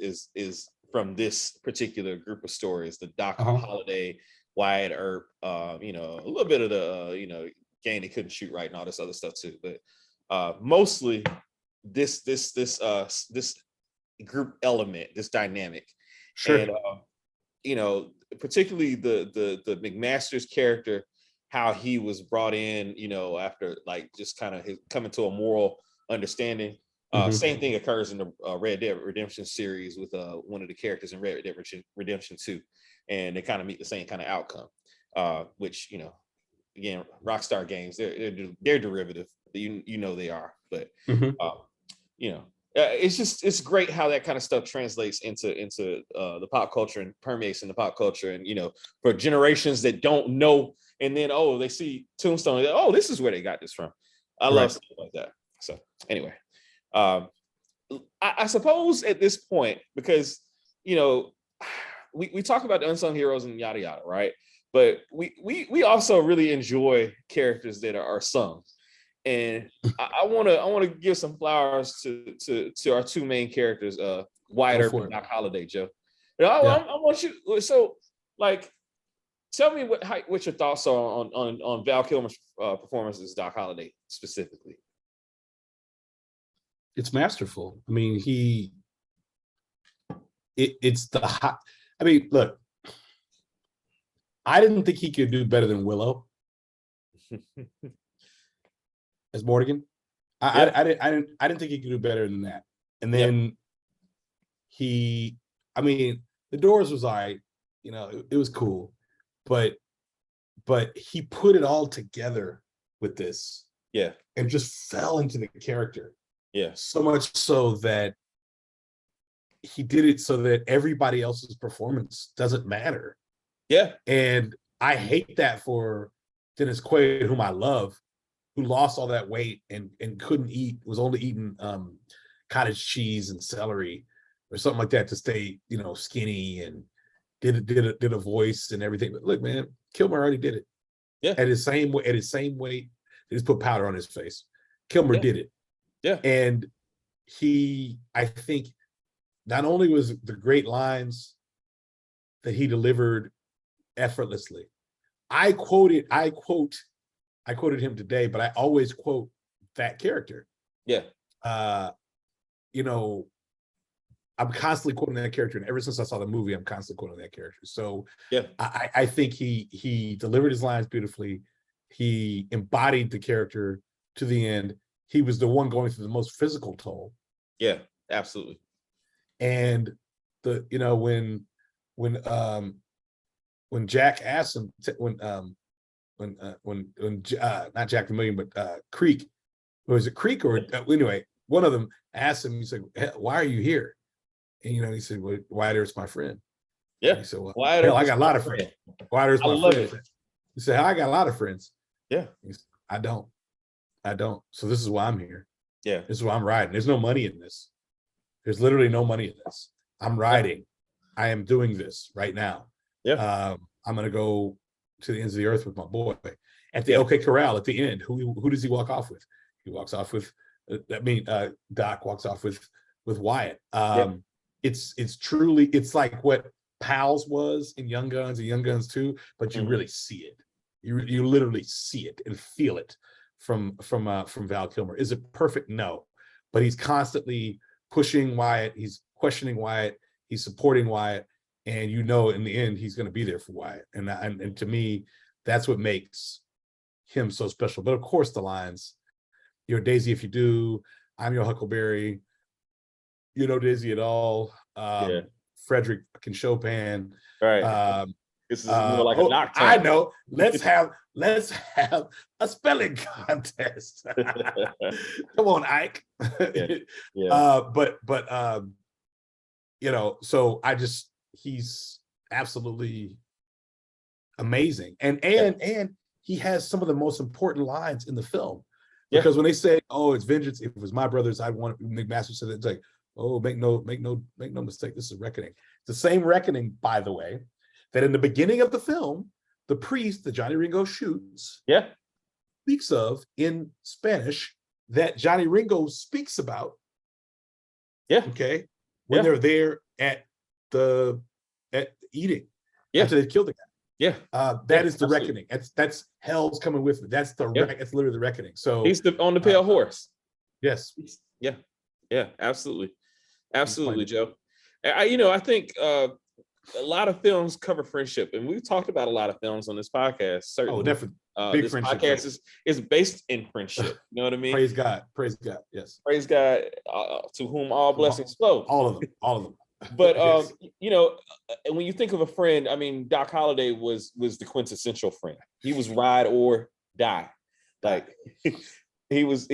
from this particular group of stories, the Doc Holliday, Wyatt Earp, a little bit of the game they couldn't shoot right and all this other stuff too. But mostly this group element, this dynamic. Sure. And particularly the McMaster's character, how he was brought in, after like just kind of coming to a moral understanding. Same thing occurs in the Red Dead Redemption series with one of the characters in Red Dead Redemption 2, and they kind of meet the same kind of outcome. Which again, Rockstar games, they're derivative. They are, but it's great how that kind of stuff translates into the pop culture and permeates in the pop culture, and for generations that don't know, and then they see Tombstone, this is where they got this from. I love stuff like that. So anyway, I suppose at this point, because we talk about the unsung heroes and yada yada, right? But we also really enjoy characters that are sung. And I want to give some flowers to our two main characters, Wyatt Earp and Doc Holliday, Joe. I want you. So, like, tell me what your thoughts are on Val Kilmer's performance as Doc Holliday specifically. It's masterful. I mean, it's the hot. I mean, look, I didn't think he could do better than Willow as Morgan. I didn't think he could do better than that. And then the Doors was all right, it was cool, but he put it all together with this. Yeah. And just fell into the character. Yeah. So much so that he did it so that everybody else's performance doesn't matter. Yeah. And I hate that for Dennis Quaid, whom I love, who lost all that weight and couldn't eat, was only eating cottage cheese and celery or something like that to stay, skinny, and did a voice and everything. But look, man, Kilmer already did it. Yeah. At his same weight, he just put powder on his face. Kilmer did it. Yeah. And I think not only was the great lines that he delivered effortlessly. I quoted him today, but I always quote that character. Yeah. I'm constantly quoting that character, and ever since I saw the movie, I'm constantly quoting that character. So yeah, I think he delivered his lines beautifully. He embodied the character to the end. He was the one going through the most physical toll. Yeah, absolutely. And when Jack asked him not Jack the Million, but Creek, was it Creek or anyway, one of them asked him, he said, "Why are you here?" And he said, "Well, Wyatt Earp's my friend." Yeah. And he said, "Well, hell, I got a lot of friends. Wyatt Earp's my friend." He said, "I got a lot of friends." Yeah. He said, I don't. So this is why I'm here. Yeah. This is why I'm riding. There's no money in this. There's literally no money in this. I'm riding. Yeah. I am doing this right now. Yeah. I'm gonna go to the ends of the earth with my boy. At the OK Corral at the end, who does he walk off with? He walks off with Doc walks off with Wyatt. It's truly, it's like what Pals was in Young Guns and Young Guns 2, but you really see it. You literally see it and feel it from Val Kilmer. Is it perfect? No, but he's constantly pushing Wyatt. He's questioning Wyatt. He's supporting Wyatt, and in the end he's going to be there for Wyatt. And to me, that's what makes him so special. But of course, the lines, "You're Daisy if you do," "I'm your Huckleberry," "You know Daisy at all," Frederick fucking Chopin. Right. This is more like a nocturne. I know. Let's have a spelling contest. Come on, Ike. Yeah. But So he's absolutely amazing. And he has some of the most important lines in the film. Because when they say, "Oh, it's vengeance. If it was my brothers, I'd want it." McMaster said, "It's like, oh, make no mistake. This is reckoning." It's the same reckoning, by the way, that in the beginning of the film, the priest that Johnny Ringo shoots, speaks of in Spanish, that Johnny Ringo speaks about. Okay. When they're there at eating after they killed the guy. That is the reckoning. That's hell's coming with me. That's that's literally the reckoning. So he's on the pale horse. Yes. Yeah, absolutely, Joe. I think a lot of films cover friendship, and we've talked about a lot of films on this podcast. Certainly, definitely. This podcast is based in friendship. You know what I mean? Praise God. Yes. Praise God, to whom all blessings flow. All of them. But when you think of a friend, I mean, Doc Holliday was the quintessential friend. He was ride or die. Like he was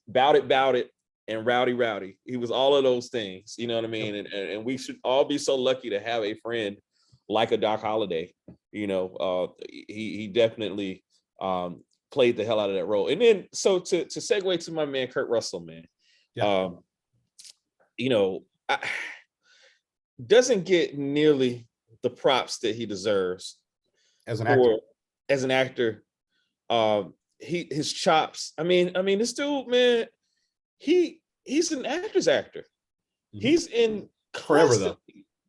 bout it and rowdy. He was all of those things. You know what I mean? And we should all be so lucky to have a friend like a Doc Holliday. He definitely played the hell out of that role. And then so to segue to my man Kurt Russell, man. Doesn't get nearly the props that he deserves as an actor. His chops. I mean, this dude, man, he's an actor's actor. Mm-hmm. He's in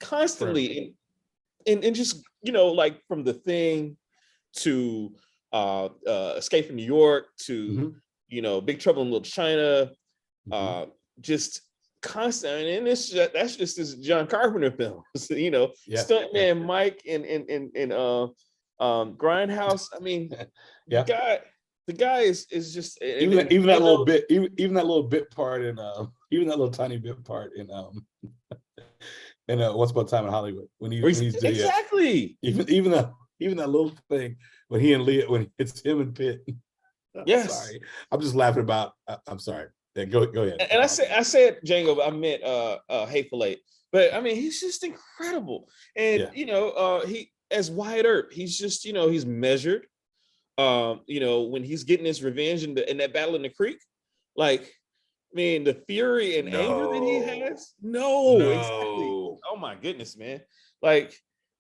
constantly and just like from The Thing to Escape from New York to Big Trouble in Little China, just constant, and that's just this John Carpenter film. Stuntman Mike and Grindhouse. I mean, the guy is just even that little bit, even that little bit part in even that little tiny bit part in Once Upon a Time in Hollywood when he's exactly even that little thing when he and Leah, when it's him and Pitt. Sorry, I'm just laughing about. I'm sorry. Yeah, go ahead. And I said Django, but I meant Hateful Eight. But I mean, he's just incredible. And he as Wyatt Earp, he's just he's measured. When he's getting his revenge in that battle in the creek, like, I mean, the fury and anger that he has. Exactly. Oh my goodness, man. Like,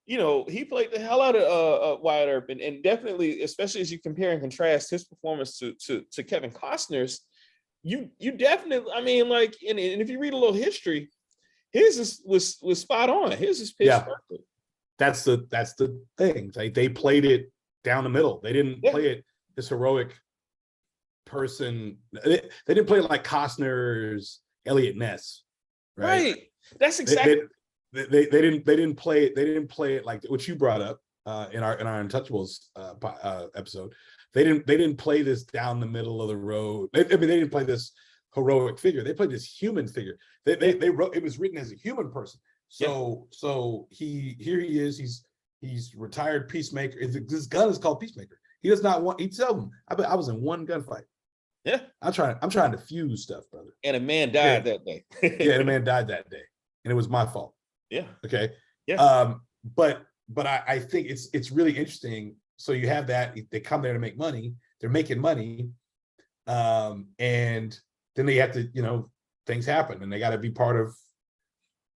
he played the hell out of Wyatt Earp, and definitely, especially as you compare and contrast his performance to Kevin Costner's. You definitely, I mean, like, and if you read a little history, his was spot on. His is pitch perfect. That's the thing. They played it down the middle. They didn't play it this heroic person. They didn't play it like Costner's Elliot Ness, right? That's exactly. They didn't play it. They didn't play it like what you brought up in our Untouchables episode. They didn't play this down the middle of the road. They didn't play this heroic figure. They played this human figure. They wrote, it was written as a human person. So he is. He's retired peacemaker. This gun is called Peacemaker. He does not want. He tells them, I was in one gunfight. Yeah, I'm trying to fuse stuff, brother. And a man died that day. And a man died that day, and it was my fault. Yeah. Okay. Yeah. But I think it's really interesting. So you have that, they come there to make money, they're making money, and then they have to, things happen and they got to be part of,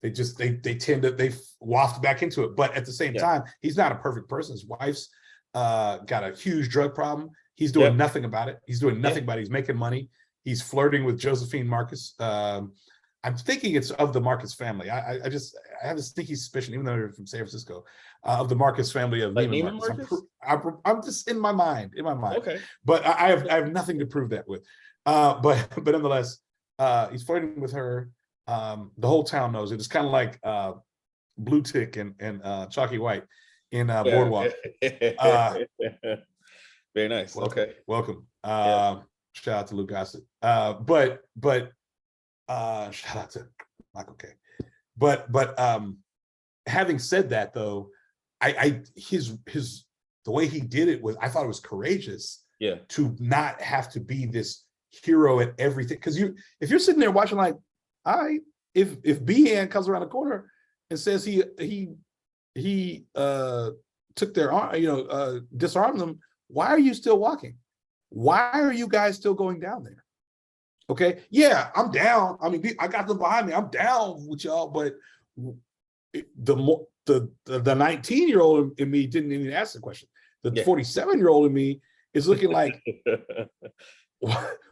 they tend to, they waft back into it. But at the same time, he's not a perfect person. His wife's got a huge drug problem. He's doing nothing about it. He's doing nothing about it. He's making money. He's flirting with Josephine Marcus. I'm thinking it's of the Marcus family. I have a sneaky suspicion, even though they're from San Francisco, of the Marcus family of Neiman Marcus. I'm just in my mind. Okay. But I have nothing to prove that with. But nonetheless, he's flirting with her. The whole town knows it. It's kind of like Blue Tick and Chalky White in Boardwalk. Very nice. Welcome. Shout out to Lou Gossett. But shout out to Michael K. But having said that, though, his the way he did it was, I thought it was courageous. Yeah. To not have to be this hero at everything, because if you're sitting there watching like, all right, if Behan comes around the corner and says he took their arm, disarmed them, why are you still walking? Why are you guys still going down there? Okay, yeah, I'm down. I mean, I got them behind me. I'm down with y'all, but the 19-year-old in me didn't even ask the question. The 47-year-old in me is looking like,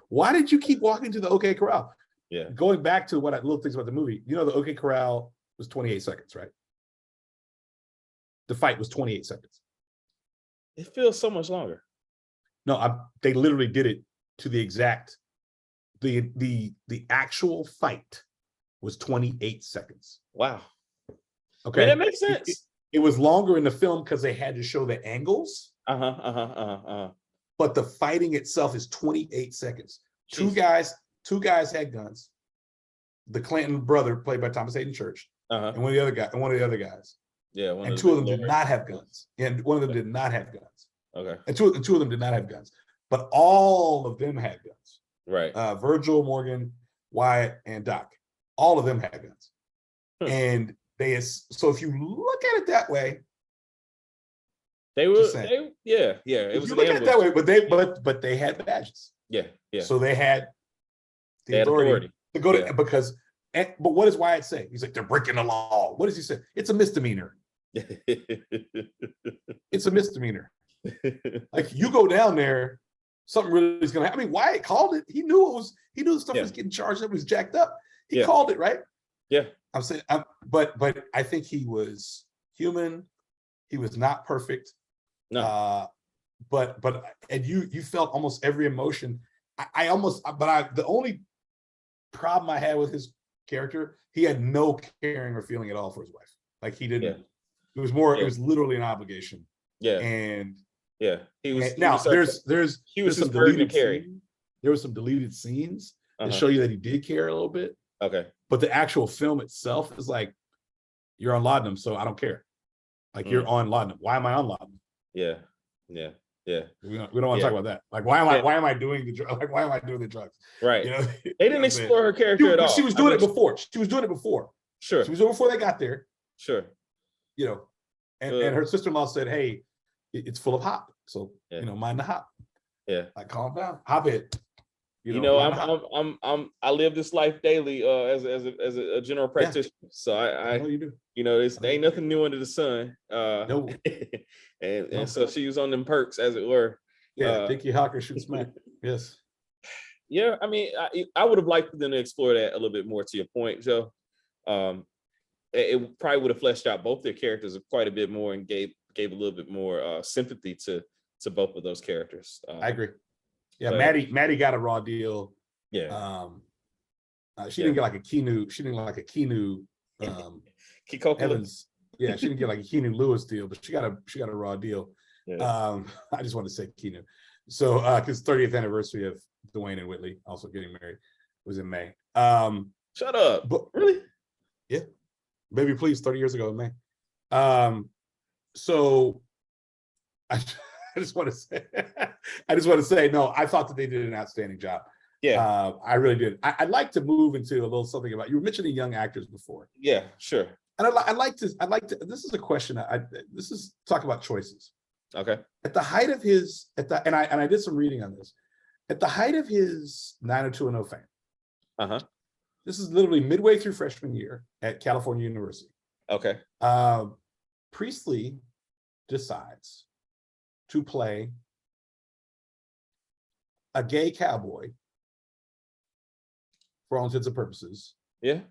why did you keep walking to the OK Corral? Yeah. Going back to what little things about the movie, the OK Corral was 28 seconds, right? The fight was 28 seconds. It feels so much longer. No, they literally did it to the exact. The actual fight was 28 seconds. Wow. Okay, I mean, that makes sense. It was longer in the film because they had to show the angles. But the fighting itself is 28 seconds. Jeez. Two guys had guns. The Clanton brother, played by Thomas Hayden Church, and one of the other guys. Yeah, and two of them did not have guns. And one of them did not have guns. Okay. And two of them did not have guns, but all of them had guns. Right. Virgil, Morgan, Wyatt, and Doc. All of them had guns. And so if you look at it that way, it was an ambush. Look at it that way, but they had badges. Yeah. So they had the authority to go to but what does Wyatt say? He's like, they're breaking the law. What does he say? It's a misdemeanor. It's a misdemeanor. Like, you go down there, something really is gonna happen. I mean, Wyatt called it. He knew the stuff was getting charged up, it was jacked up. He called it, right? Yeah. I'm saying, but I think he was human. He was not perfect. No. But you felt almost every emotion. The only problem I had with his character, he had no caring or feeling at all for his wife. Like, he didn't. Yeah. It was more. Yeah. It was literally an obligation. Yeah. And he was. Now there's some deleted carry. There was some deleted scenes that show you that he did care a little bit. Okay. But the actual film itself is like, you're on laudanum, so I don't care. Like, you're on laudanum. Why am I on laudanum? Yeah. We don't want to talk about that. Like, why am I doing the drugs? Like, why am I doing the drugs? Right. They didn't explore her character at all. She was doing it before. She was doing it before. Sure. She was doing it before they got there. Sure. And her sister-in-law said, "Hey, it's full of hop, so mind the hop." Yeah. Like, calm down, hop it. I live this life daily as a general practitioner. So I know you do. There ain't nothing new under the sun. No. and so she was on them perks, as it were. Yeah, Dickie Hawker should smack. Yes. Yeah, I mean, I would have liked them to explore that a little bit more. To your point, Joe, it probably would have fleshed out both their characters quite a bit more and gave a little bit more sympathy to both of those characters. I agree. Yeah, Maddie got a raw deal. Yeah. She didn't get like a Keanu. She didn't get like a Keanu Evans. Yeah, she didn't get like a Keanu Lewis deal, but she got a raw deal. Yeah. I just want to say Keanu. So because 30th anniversary of Dwayne and Whitley also getting married was in May. Shut up. But really? Yeah. Baby, please, 30 years ago in May. So I just want to say, no, I thought that they did an outstanding job. Yeah. I really did. I'd like to move into a little something about, you were mentioning young actors before. Yeah, sure. And I'd like to, this is a question, this is talk about choices. Okay. At the height of his, and I did some reading on this, at the height of his 90210 fame. This is literally midway through freshman year at California University. Okay. Priestley decides to play a gay cowboy for all intents and purposes. Yeah.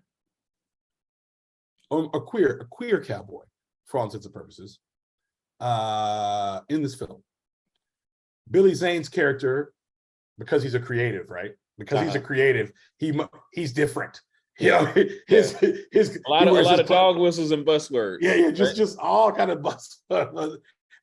Or a queer cowboy for all intents and purposes in this film. Billy Zane's character, because he's a creative, right? Because he's a creative, he's different. A lot of dog whistles and buzzwords. Yeah, just all kind of buzzwords.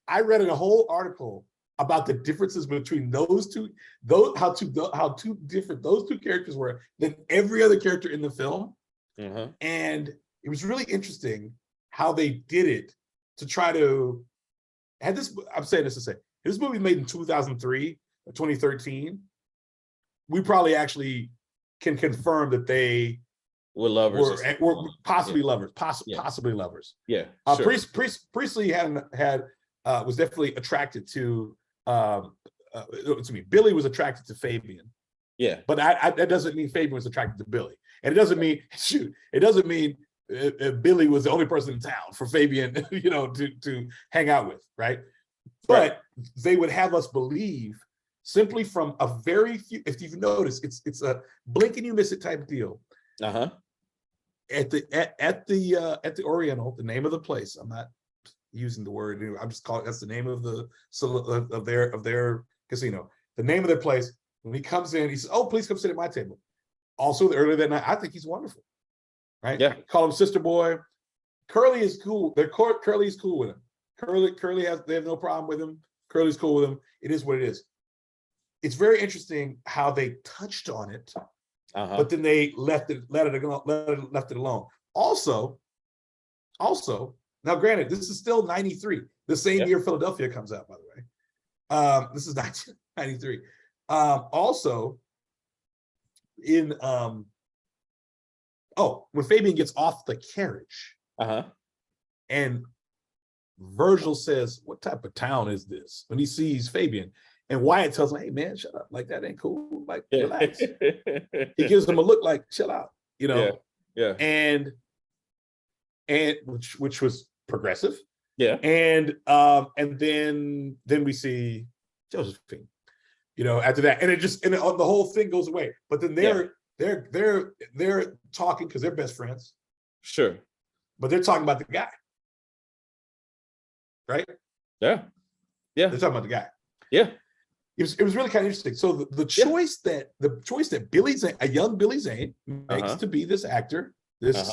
I read a whole article about the differences between those two different those two characters were than every other character in the film. And it was really interesting how they did it to try to had this. I'm saying this to say this movie made in 2003 or 2013. We probably actually can confirm that they We're lovers. Were possibly Yeah. lovers, Yeah. possibly lovers. Yeah. Sure. Priestley was definitely attracted to Billy was attracted to Fabian. Yeah. But that doesn't mean Fabian was attracted to Billy. And it doesn't mean Billy was the only person in town for Fabian, to hang out with, right? But they would have us believe simply from a very few, if you've noticed, it's a blink and you miss it type deal. Uh-huh. At the Oriental, the name of the place, I'm not using the word, I'm just calling that's the name of their casino. The name of their place. When he comes in, he says, "Oh, please come sit at my table." Also, earlier that night, I think he's wonderful, right? Yeah. Call him sister boy. Curly is cool. Curly is cool with him. They have no problem with him. Curly's cool with him. It is what it is. It's very interesting how they touched on it, but then they left it alone. Also, now granted, this is still 93, the same year Philadelphia comes out, by the way. This is 1993. Also, in when Fabian gets off the carriage, and Virgil says, "What type of town is this?" When he sees Fabian, and Wyatt tells him, "Hey man, shut up! Like that ain't cool. Like relax." He gives him a look like, "Chill out," Yeah. And which was progressive. Yeah. And then we see Josephine. After that, and the whole thing goes away. But then they're talking because they're best friends. Sure. But they're talking about the guy, right? Yeah. They're talking about the guy. Yeah. It was really kind of interesting. So the choice that Billy Zane, a young Billy Zane, makes to be this actor, this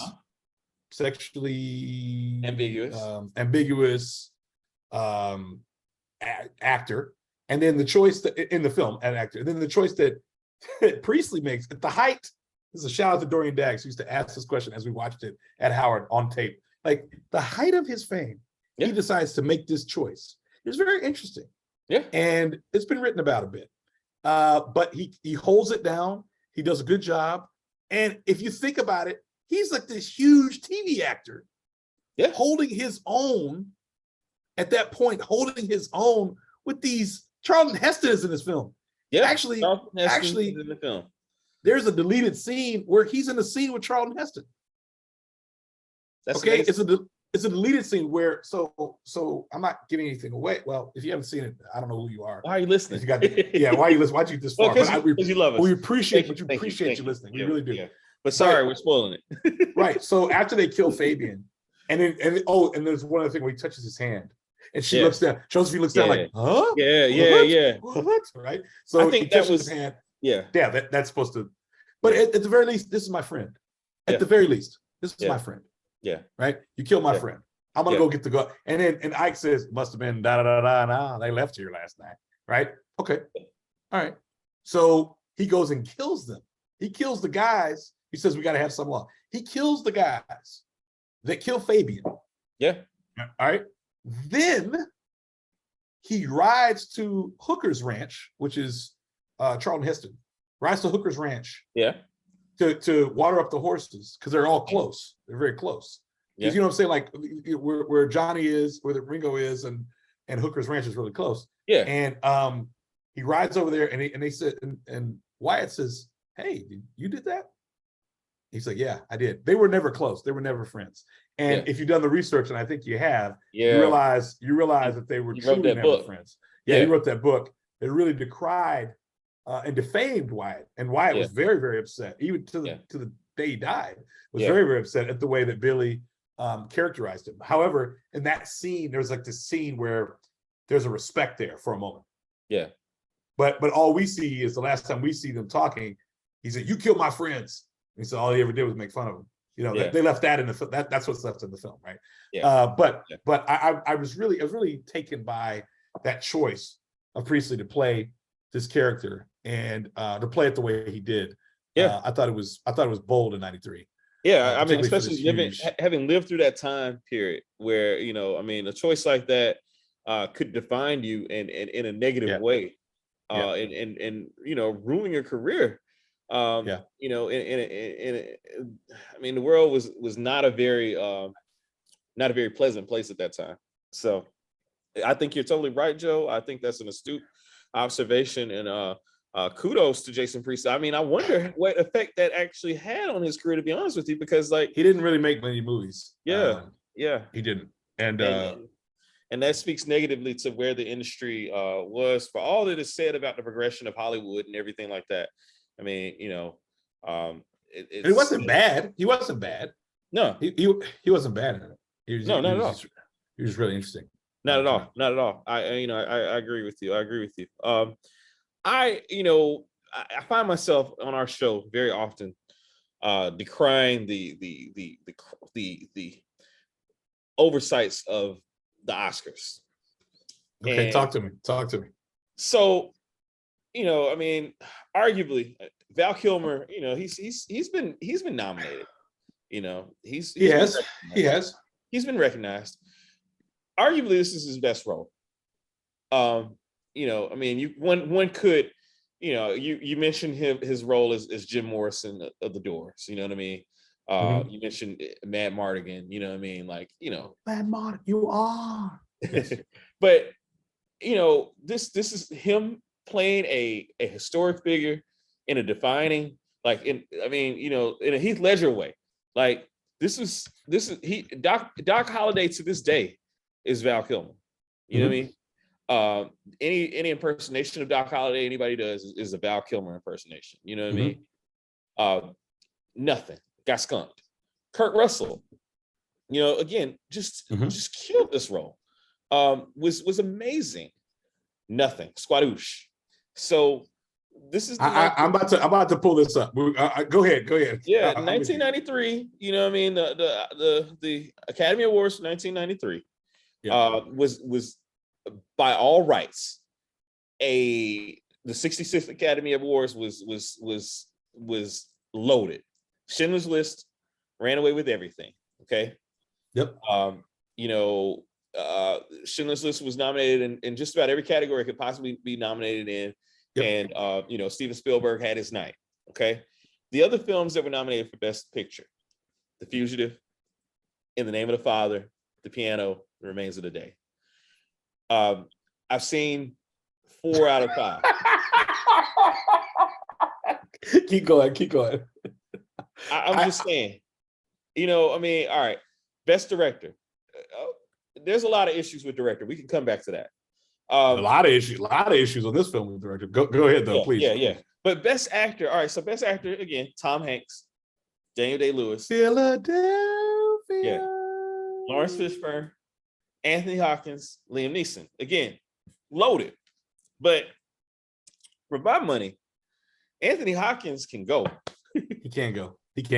sexually ambiguous actor. And then the choice that in the film, an actor, and then the choice that Priestley makes at the height. This is a shout out to Dorian Daggs, who used to ask this question as we watched it at Howard on tape. Like the height of his fame, he decides to make this choice. It's very interesting. Yeah. And it's been written about a bit. But he holds it down. He does a good job. And if you think about it, he's like this huge TV actor. Yeah. Holding his own at that point, with these. Charlton Heston is in this film. Yeah, actually, in the film. There's a deleted scene where he's in the scene with Charlton Heston. That's okay. Amazing. It's a deleted scene where so I'm not giving anything away. Well, if you haven't seen it, I don't know who you are. Why are you listening? Why are you listening? Why'd you get this far? Because you love us. We appreciate you listening. We really do. Yeah. But sorry, we're spoiling it. Right. So after they kill Fabian, and there's one other thing where he touches his hand. And she looks down. Josephine looks down like, huh? Yeah. What? Right? So I think that was his hand. Yeah. That's supposed to. But at the very least, this is my friend. At the very least, this is my friend. Yeah. Right? You killed my friend. I'm gonna go get the gun. And then Ike says, must have been da. They left here last night. Right? Okay. All right. So he goes and kills them. He kills the guys. He says we gotta have some law. He kills the guys that kill Fabian. Yeah. All right. Then he rides to Hooker's Ranch, which is Charlton Heston, rides to Hooker's Ranch. Yeah. To water up the horses because they're all close. They're very close. Because you know what I'm saying? Like where Johnny is, where the Ringo is, and Hooker's Ranch is really close. Yeah. And he rides over there, and they said, and Wyatt says, "Hey, you did that?" He's like, "Yeah, I did." They were never close. They were never friends. And if you've done the research, and I think you have, you realize that they were truly never friends. Yeah, he wrote that book. It really decried and defamed Wyatt, and Wyatt was very, very upset, even to the day he died. Was very, very upset at the way that Billy characterized him. However, in that scene, there's like this scene where there's a respect there for a moment. Yeah. But all we see is the last time we see them talking, he said, "You killed my friends." And he said all he ever did was make fun of him. They left that in the film. That's what's left in the film, right? Yeah. But I was really taken by that choice of Priestley to play this character and to play it the way he did. Yeah. I thought it was bold in '93. Yeah, I mean, especially having lived through that time period where, a choice like that could define you in a negative way and ruin your career. You know, I mean, the world was not a very pleasant place at that time. So I think you're totally right, Joe. I think that's an astute observation, and kudos to Jason Priestley. I mean, I wonder what effect that actually had on his career, to be honest with you, because like he didn't really make many movies. Yeah, he didn't, and that speaks negatively to where the industry was, for all that is said about the progression of Hollywood and everything like that. I mean, you know, it wasn't bad. He wasn't bad. No, he wasn't bad in it. Not at all. He was really interesting. Not at all. Not at all. I agree with you. I agree with you. I find myself on our show very often decrying the oversights of the Oscars. Okay, talk to me. So, you know, I mean, arguably, Val Kilmer, you know, he's been nominated. You know, he has been recognized. Arguably, this is his best role. You know, I mean, one could, you know, you mentioned his role as Jim Morrison of The Doors. You know what I mean? You mentioned Mad Mardigan. You know what I mean? Like, you know, Mad Mardigan, you are. Yes. But you know, this is him playing a historic figure in a defining, like, I mean, you know, in a Heath Ledger way. Like this is Doc Holliday to this day is Val Kilmer. You know what I mean? Any impersonation of Doc Holliday anybody does is a Val Kilmer impersonation. You know what I mean? Nothing. Got skunked. Kurt Russell, you know, again, just killed this role. Was amazing. Nothing. Squadoosh. So this is I'm about to pull this up. Go ahead. Yeah, 1993. You know what I mean? The Academy Awards for 1993 was by all rights the 66th Academy Awards was loaded. Schindler's List ran away with everything. Okay. Yep. You know, Schindler's List was nominated in just about every category it could possibly be nominated in. Yep. And you know, Steven Spielberg had his night. Okay. The other films that were nominated for Best Picture: The Fugitive, In the Name of the Father, The Piano, The Remains of the Day. I've seen 4 out of 5. Keep going. I'm just saying, you know, I mean, all right, Best Director. There's a lot of issues with director. We can come back to that. A lot of issues on this film with director. Go ahead though, please. Yeah. But Best Actor, all right. So Best Actor again: Tom Hanks, Daniel Day-Lewis, Philadelphia, Lawrence Fishburne, Anthony Hopkins, Liam Neeson. Again, loaded. But for my money, Anthony Hopkins can go. He can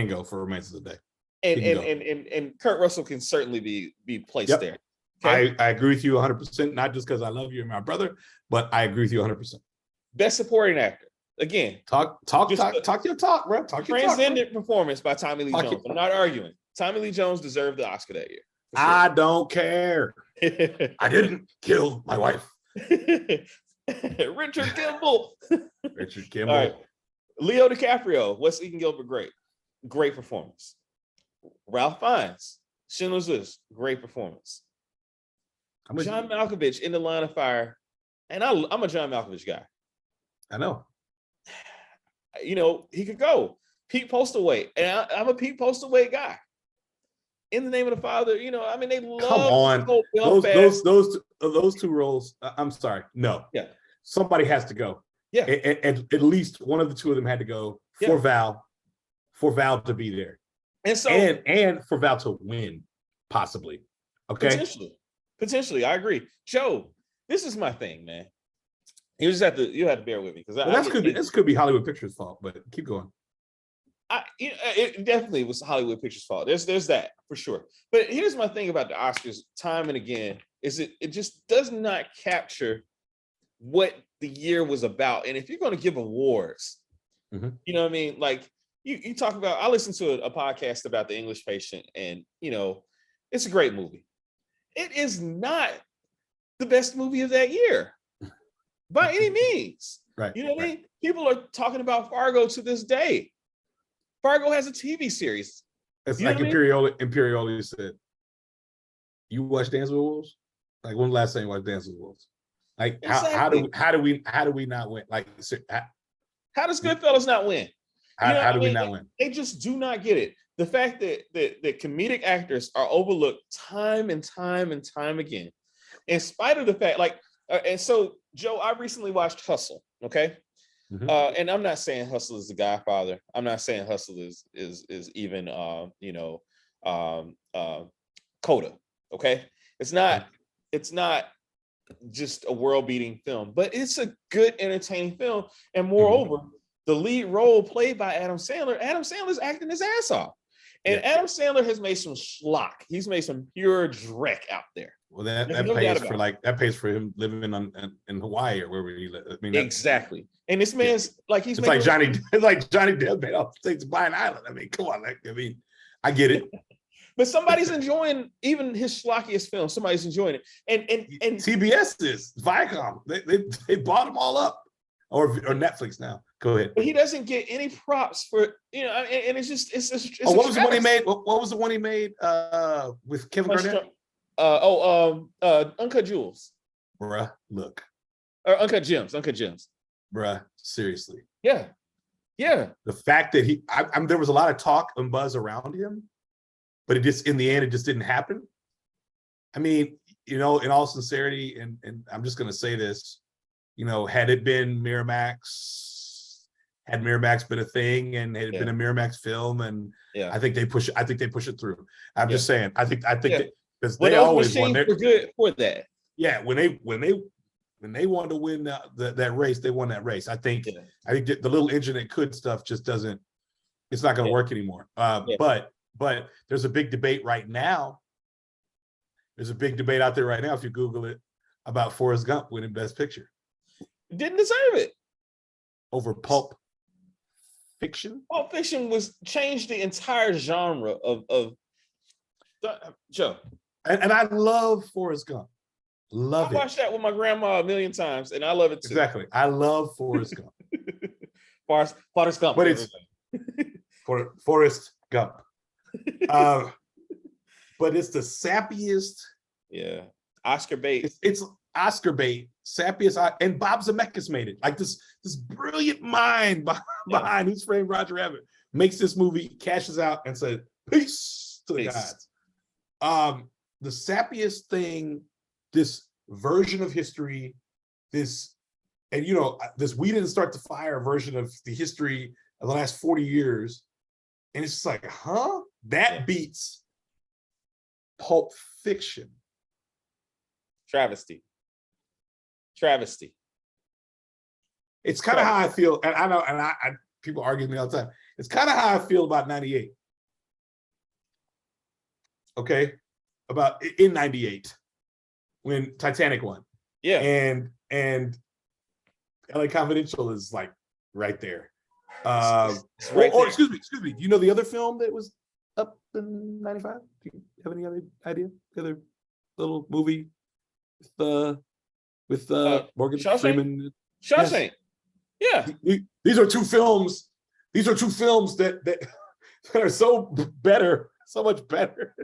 go for Remains of the Day. And Kurt Russell can certainly be placed there. Okay? I agree with you 100%, not just because I love you and my brother, but I agree with you 100%. Best Supporting Actor. Again, talk your talk, bro. Transcendent performance by Tommy Lee Jones. I'm not arguing. Tommy Lee Jones deserved the Oscar that year. Sure. I don't care. I didn't kill my wife. Richard Kimball. All right. Leo DiCaprio, Wes Egan Gilbert, great performance. Ralph Fiennes, Schindler's List, great performance. John Malkovich in The Line of Fire, and I'm a John Malkovich guy. I know. You know, he could go. Pete Postlewaite, and I'm a Pete Postlewaite guy. In the Name of the Father, you know, I mean, they love. Come on, those two roles. I'm sorry, no. Yeah, somebody has to go. Yeah, and at least one of the two of them had to go for Val to be there, and so and for Val to win, possibly. Okay, potentially, I agree. Joe, this is my thing, man. You have to bear with me because this could be Hollywood Pictures' fault, but keep going. It definitely was Hollywood Pictures' fault. There's that for sure. But here's my thing about the Oscars, time and again, is it just does not capture what the year was about. And if you're going to give awards, you know what I mean? Like you talk about, I listened to a podcast about The English Patient, and you know, it's a great movie. It is not the best movie of that year by any means. Right. You know what I mean? People are talking about Fargo to this day. Fargo has a TV series. It's You know like what I mean? Imperioli said, you watch Dance with Wolves? Like, when the last time you watched Dance with Wolves? Like, Exactly. how do we not win? Like, How does Goodfellas not win? You know, how I do we mean, not win? they just do not get it. The fact that comedic actors are overlooked time and time and time again, in spite of the fact, like, and so Joe, I recently watched Hustle. Okay, and I'm not saying Hustle is the Godfather. I'm not saying Hustle is even Coda. Okay, it's not just a world-beating film, but it's a good, entertaining film. And moreover, the lead role played by Adam Sandler. Adam Sandler's acting his ass off, and Adam Sandler has made some schlock. He's made some pure dreck out there. Well, that pays for him living in Hawaii or wherever he lives. I mean, exactly. And this man's like it's like Johnny Depp made all the things to buy an island. I mean, come on, I get it. But somebody's enjoying even his schlockiest film. Somebody's enjoying it, and CBS is Viacom. They bought them all up, or Netflix now. Go ahead. But he doesn't get any props for and it's just it's what was the one he made? What was the one he made with Kevin Garnett? Uncut Jewels. Bruh, look. Or Uncut Gems. Bruh, seriously. Yeah. The fact that there was a lot of talk and buzz around him, but in the end, it just didn't happen. I mean, in all sincerity, and I'm just going to say this, had it been Miramax, had Miramax been a thing and had it been a Miramax film, and I think they push it through. I'm just saying, I think that, because they always won. They're good for that. Yeah, when they wanted to win that race, they won that race. I think the little engine that could stuff just doesn't. It's not going to work anymore. But there's a big debate right now. There's a big debate out there right now, if you Google it, about Forrest Gump winning Best Picture. Didn't deserve it. Over Pulp Fiction? Pulp Fiction changed the entire genre of Joe. And I love Forrest Gump. I watched that with my grandma a million times, and I love it too. Exactly. I love Forrest Gump. Forrest Gump. But it's Forrest Gump. But it's the sappiest. Yeah. Oscar bait. It's Oscar bait. Sappiest. And Bob Zemeckis made it. Like this brilliant mind behind Who's Framed Roger Rabbit makes this movie, cashes out, and says, peace to the gods. The sappiest thing, this version of history, this we didn't start the fire version of the history of the last 40 years. And it's just like, that beats Pulp Fiction. Travesty. It's kind of how I feel, and I know, and I people argue with me all the time. It's kind of how I feel about 98. Okay, about in 98 when Titanic won. Yeah, and LA Confidential is like right there. Excuse me. You know the other film that was up in 95? Do you have any other idea? The other little movie with Morgan Freeman? Shawshank. Yes. Yeah. These are two films. That are so much better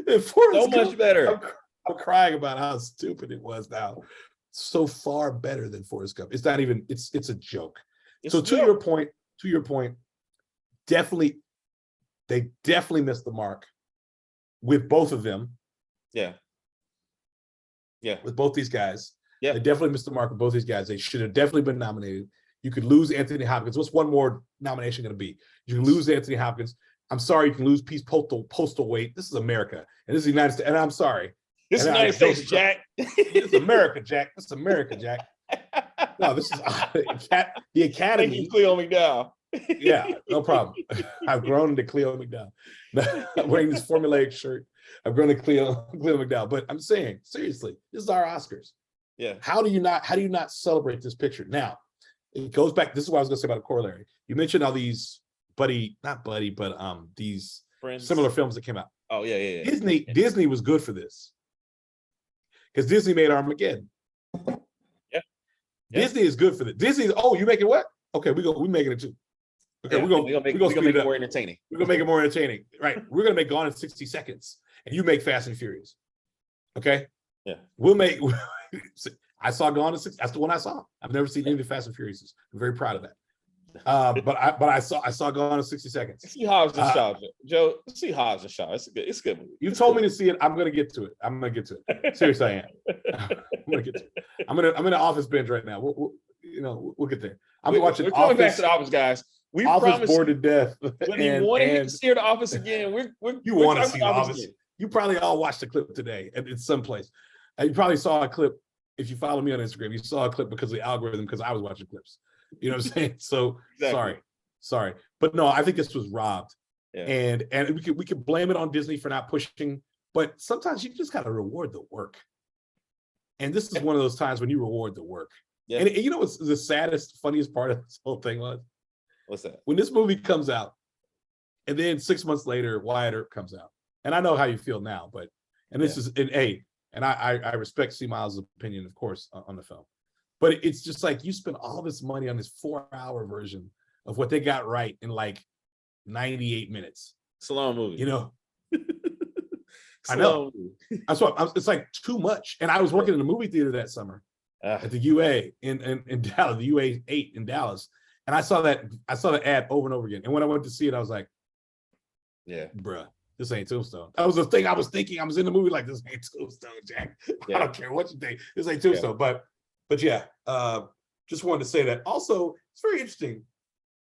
than Forrest Gump. Much better. I'm crying about how stupid it was now. So far better than Forrest Gump. It's not even. It's a joke. To your point, they definitely missed the mark with both of them. Yeah. With both these guys. Yeah. They definitely missed the mark with both these guys. They should have definitely been nominated. You could lose Anthony Hopkins. What's one more nomination going to be? You can lose Anthony Hopkins. I'm sorry, you can lose postal weight. This is America, and this is the United States. And I'm sorry. This is the United States, Jack. This is America, Jack. This is America, Jack. No, this is the Academy. Thank you, Cleo McDowell. Yeah, no problem. I've grown into Cleo McDowell. I'm wearing this formulaic shirt. I've grown to Cleo McDowell. But I'm saying, seriously, this is our Oscars. Yeah. How do you not celebrate this picture? Now, it goes back. This is what I was going to say about a corollary. You mentioned all these these Friends. Similar films that came out. Oh yeah. Disney was good for this because Disney made Armageddon. Yeah. Yeah. Disney is good for this. Disney, you making what? Okay, we making it too. Okay, we're gonna make speed it up. more entertaining. We're gonna make it more entertaining. Right. We're gonna make Gone in 60 Seconds, and you make Fast and Furious. Okay. Yeah. We'll make I saw Gone in 60. That's the one I saw. I've never seen any of the Fast and Furious. I'm very proud of that. But I saw Gone in 60 Seconds. See Hobbs and Shaw, Joe. See Hobbs and Shaw. It's a good movie. You told me to see it. I'm gonna get to it. Seriously, I am. I'm gonna get to it. I'm in the Office binge right now. We'll get there. Watching We're coming Office. back to the Office, guys. We Office bored to death. When you want to see the Office again, you want to see the Office. Again. You probably all watched the clip today in some place. You probably saw a clip. If you follow me on Instagram, you saw a clip because of the algorithm, because I was watching clips. You know what I'm saying? So exactly. Sorry. But no, I think this was robbed. Yeah. And we could blame it on Disney for not pushing, but sometimes you just gotta reward the work. And this is one of those times when you reward the work. Yeah. And you know what's the saddest, funniest part of this whole thing was? What's that? When this movie comes out, and then 6 months later, Wyatt Earp comes out. And I know how you feel now, but this is and I respect C. Miles' opinion, of course, on the film. But it's just like you spend all this money on this 4-hour version of what they got right in like 98 minutes. It's a long movie. You know? I know. That's what it's like too much. And I was working in a movie theater that summer at the UA in Dallas, the UA 8 in Dallas. And I saw that ad over and over again. And when I went to see it, I was like, yeah, bruh, this ain't Tombstone. That was the thing I was thinking. I was in the movie like, this ain't Tombstone, Jack. Yeah. I don't care what you think. This ain't Tombstone. Yeah. But yeah, just wanted to say that. Also, it's very interesting.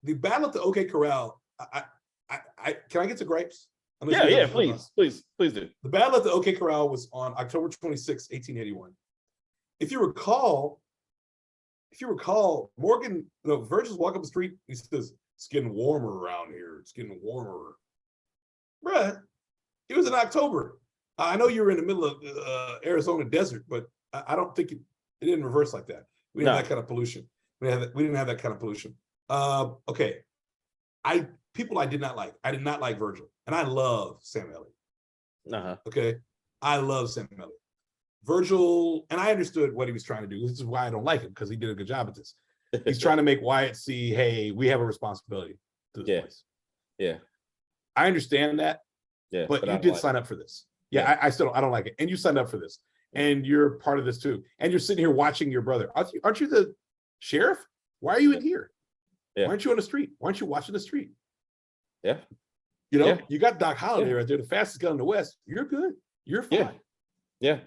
The battle at the OK Corral, can I get to gripes? Yeah, please do. The battle at the OK Corral was on October 26, 1881. If you recall, Morgan, Virgil's walking up the street, he says, it's getting warmer around here. It's getting warmer. Bruh, it was in October. I know you were in the middle of Arizona desert, but I don't think it didn't reverse like that. We didn't have that kind of pollution. We didn't have that kind of pollution. Okay. I did not like. I did not like Virgil. And I love Sam Elliott. Okay. I love Sam Elliott. Virgil, and I understood what he was trying to do. This is why I don't like him, because he did a good job at this. He's trying to make Wyatt see, hey, we have a responsibility to this place. Yeah. I understand that. Yeah. But you did sign up for this. Yeah. I don't like it. And you signed up for this. And you're part of this too. And you're sitting here watching your brother. Aren't you the sheriff? Why are you in here? Yeah. Why aren't you on the street? Why aren't you watching the street? Yeah. You got Doc Holliday right there, the fastest gun in the West. You're good. You're fine. Yeah.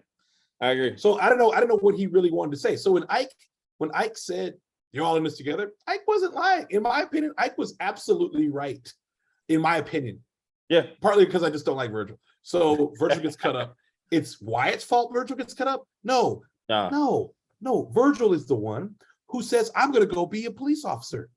I agree. So I don't know what he really wanted to say. So when Ike said, you're all in this together, Ike wasn't lying. In my opinion, Ike was absolutely right. In my opinion. Yeah. Partly because I just don't like Virgil. So Virgil gets cut up. It's Wyatt's fault Virgil gets cut up? No. Virgil is the one who says, I'm going to go be a police officer.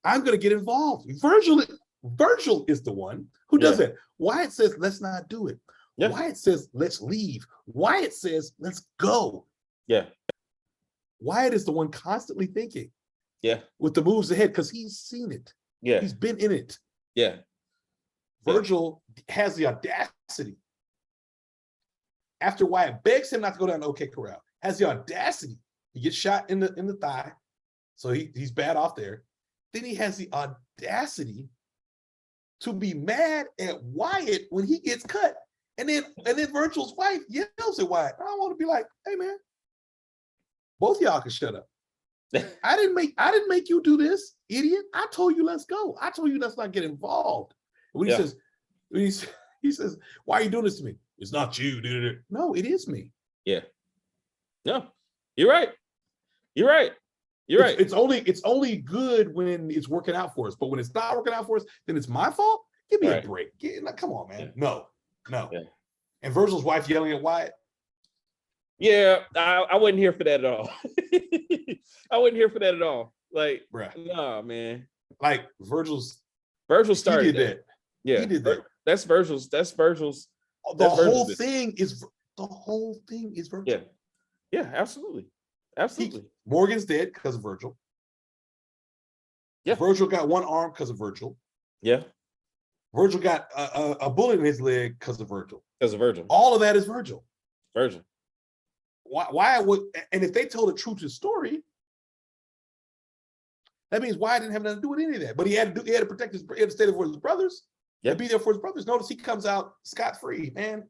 I'm going to get involved. Virgil is the one who does it. Wyatt says, let's not do it. Yeah. Wyatt says, let's leave. Wyatt says, let's go. Yeah. Wyatt is the one constantly thinking. Yeah. With the moves ahead, because he's seen it. Yeah. He's been in it. Yeah. Virgil has the audacity. After Wyatt begs him not to go down to OK Corral, has the audacity. He gets shot in the thigh. So he's bad off there. Then he has the audacity to be mad at Wyatt when he gets cut. And then Virgil's wife yells at Wyatt. I want to be like, hey man, both of y'all can shut up. I didn't make you do this, idiot. I told you let's go. I told you let's not get involved. When he says, why are you doing this to me? It's not you, dude. No, it is me. Yeah. No, you're right. You're right. You're right. It's only good when it's working out for us. But when it's not working out for us, then it's my fault. Give me a break. Come on, man. No. Yeah. And Virgil's wife yelling at Wyatt. Yeah, I wasn't here for that at all. I wasn't here for that at all. Like, no, man. Like Virgil started he did that. Yeah, he did that. That's Virgil's. The whole thing is Virgil. Yeah. Yeah, absolutely. Morgan's dead because of Virgil. Yeah. Virgil got one arm because of Virgil. Yeah. Virgil got a bullet in his leg because of Virgil. All of that is Virgil. Why would, and if they told a true to story, That means Wyatt didn't have nothing to do with any of that. But he had to protect he had to stay there for his brothers. Yeah, be there for his brothers. Notice he comes out scot-free, man.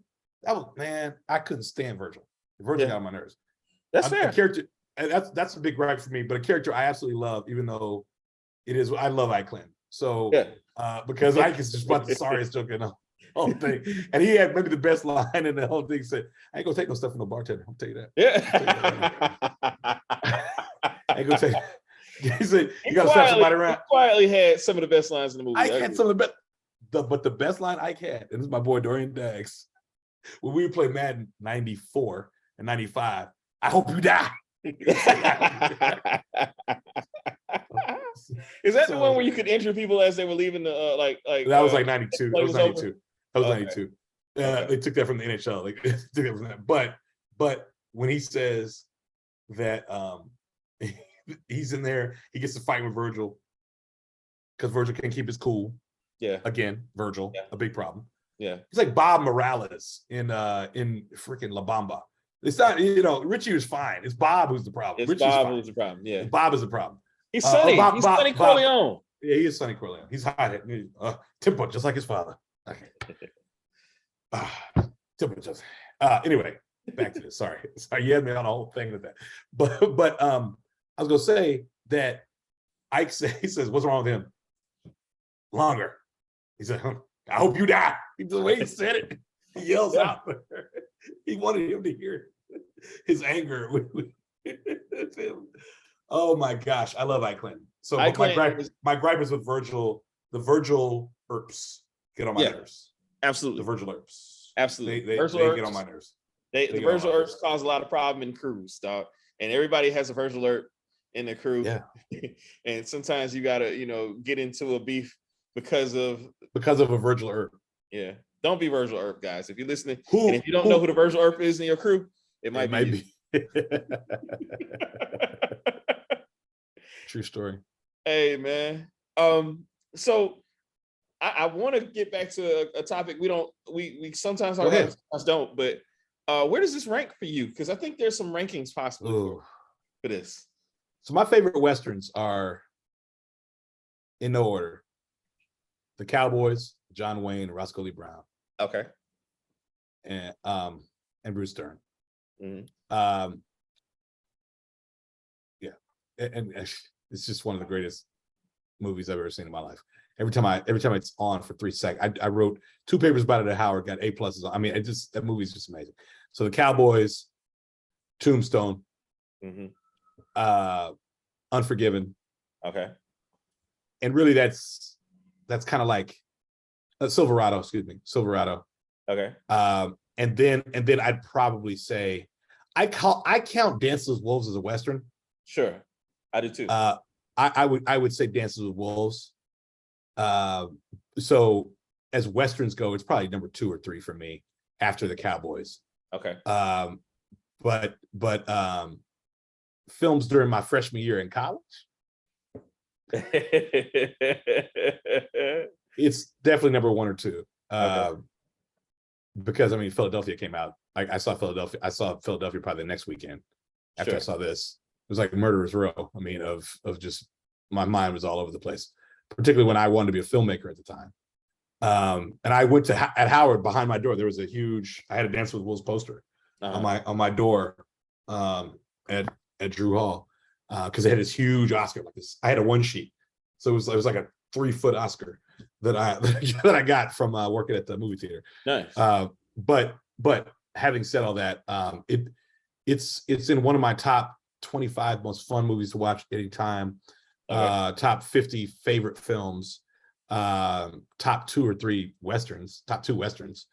I couldn't stand Virgil. Virgil got on my nerves. That's fair. A character, and that's a big gripe for me, but a character I absolutely love, even though I love Ike Clinton. So because Ike is just about the sorriest joke in the whole thing. And he had maybe the best line in the whole thing. He said, I ain't gonna take no stuff from no bartender. I'll tell you that. Yeah. I ain't gonna take he said, you gotta slap somebody around. Quietly had some of the best lines in the movie. Ike had some of the best. But the best line Ike had, and this is my boy Dorian Daggs, when we would play Madden 94 and 95, I hope you die. Is that the one where you could injure people as they were leaving the like that was like 92. That was 92. That was 92. Okay. They took that from the NHL. Like they took it from that. But when he says that he's in there, he gets to fight with Virgil because Virgil can't keep his cool. Yeah. Again, Virgil, a big problem. Yeah. He's like Bob Morales in freaking La Bamba. It's not, Richie was fine. It's Bob who's the problem. It's Bob who's the problem. Yeah. Bob is the problem. He's Sonny. He's Sonny Corleone. Yeah, he is Sonny Corleone. He's hot. Tempo, just like his father. Okay. Tempo, just. Anyway, back to this. Sorry, you had me on a whole thing with that. But I was gonna say that Ike he says, "What's wrong with him?" Longer. He said, I hope you die. The way he said it, he yells out. He wanted him to hear his anger. Oh my gosh, I love Ike Clinton. So my gripe is with Virgil. The Virgil Earps get on my nerves. Absolutely, the Virgil Earps. Absolutely, they get on my nerves. The Virgil Earps cause a lot of problem in crews, dog. And everybody has a Virgil Earp in the crew. Yeah. And sometimes you gotta, get into a beef because of a Virgil Earp. Yeah. Don't be Virgil Earp, guys. If you're listening, and if you don't know who the Virgil Earp is in your crew, it might be. True story. Hey, man. So I want to get back to a topic we sometimes talk about, sometimes don't, but where does this rank for you? Because I think there's some rankings possible for this. So my favorite Westerns are in no order. The Cowboys, John Wayne, Roscoe Lee Brown. Okay. And Bruce Dern. Mm-hmm. And it's just one of the greatest movies I've ever seen in my life. Every time it's on for 3 seconds, I wrote 2 papers about it at Howard, got A+. I mean, that movie is just amazing. So the Cowboys, Tombstone, Unforgiven. Okay. And really that's kind of like Silverado. Okay. And then I'd probably say I count Dances with Wolves as a Western. Sure, I do too. I would say Dances with Wolves. So as Westerns go, it's probably number 2 or 3 for me after the Cowboys. Okay. But films during my freshman year in college, it's definitely number 1 or 2. Because Philadelphia came out. I saw Philadelphia probably the next weekend after I saw this. It was like Murderer's Row. Of just my mind was all over the place, particularly when I wanted to be a filmmaker at the time. And I went to at Howard, behind my door, there was I had a Dance with Wolves poster on my door at Drew Hall because they had this huge Oscar like this. I had a 1 sheet, so it was like a 3-foot Oscar that I got from working at the movie theater. Nice. But having said all that, it's in one of my top 25 most fun movies to watch anytime. Top 50 favorite films. Top 2 or 3 westerns. Top 2 westerns.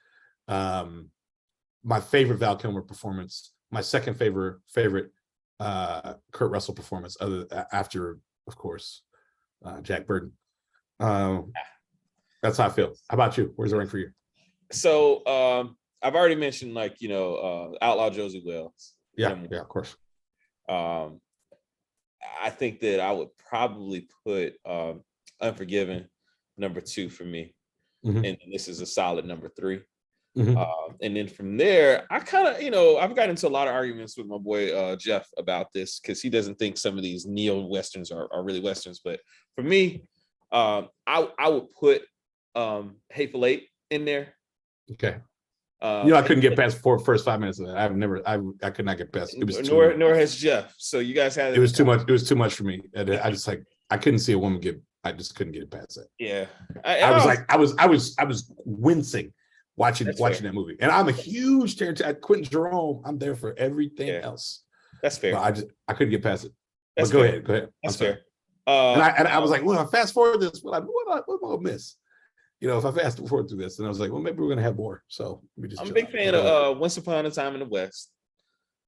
My favorite Val Kilmer performance. My second favorite Kurt Russell performance, after, of course, Jack Burton. That's how I feel. How about you? Where's the rank for you? So I've already mentioned Outlaw Josie Wells. Yeah, of course. I think that I would probably put Unforgiven number 2 for me, and this is a solid number 3. And then from there, I kind of, I've gotten into a lot of arguments with my boy Jeff about this because he doesn't think some of these neo westerns are really westerns. But for me, I would put Hateful Eight in there. Okay. I couldn't get past first 5 minutes of that. I could not get past it. Was nor has Jeff. So you guys had it was too much. It was too much for me. I just I couldn't see a woman I just couldn't get it past that. Yeah. I was wincing watching that movie. And I'm a huge Tarantino. Quentin Jerome. I'm there for everything else. That's fair. But I couldn't get past it. But go ahead. That's fair. And I was like, well, I fast forward this. What am I gonna miss? If I fast forward through this, and I was like, well, maybe we're gonna have more. So I'm a big fan of Once Upon a Time in the West.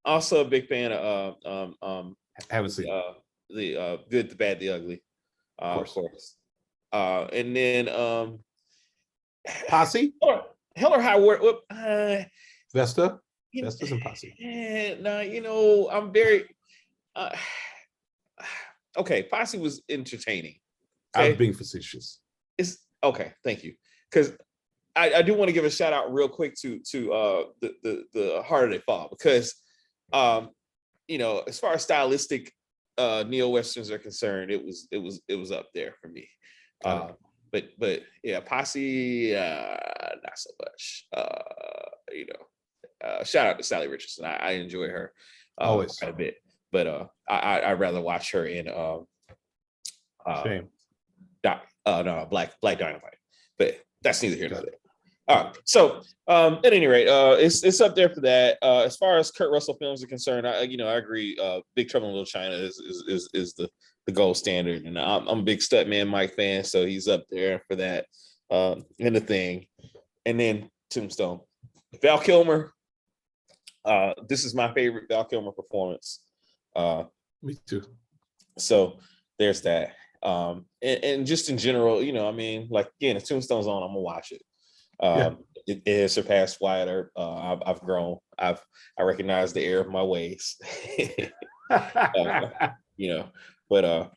Also a big fan of haven't seen the Good, the Bad, the Ugly. Of course. And then Posse? Hell or High Water. Vesta? Vesta's in Posse. No, I'm very okay. Posse was entertaining. Okay? I was being facetious. It's okay, thank you. Because I do want to give a shout out real quick to the Harder They Fall, because as far as stylistic neo westerns are concerned, it was up there for me. But yeah, Posse, not so much. Shout out to Sally Richardson. I enjoy her always quite a bit, but I'd rather watch her in Shame. Black Dynamite. But that's neither here nor there. All right. So at any rate, it's up there for that. As far as Kurt Russell films are concerned, I agree. Big Trouble in Little China is the gold standard, and I'm a big Stuntman Mike fan, so he's up there for that. And The Thing, and then Tombstone. Val Kilmer. This is my favorite Val Kilmer performance. Me too. So there's that. And just in general, like again, if Tombstone's on, I'm gonna watch it. It has surpassed Wyatt Earp. I've grown. I recognize the error of my ways. But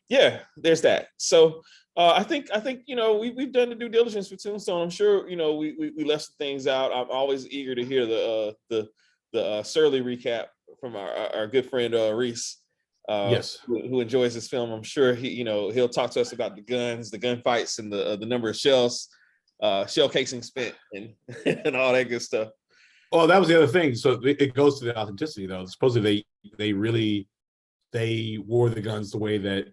there's that. So I think we've done the due diligence for Tombstone. I'm sure we left some things out. I'm always eager to hear the Surly recap from our good friend Reese. Yes, who enjoys this film. I'm sure he'll talk to us about the guns, the gunfights, and the number of shells, shell casing spent, and all that good stuff. Well, that was the other thing. So it goes to the authenticity, though. Supposedly they wore the guns the way that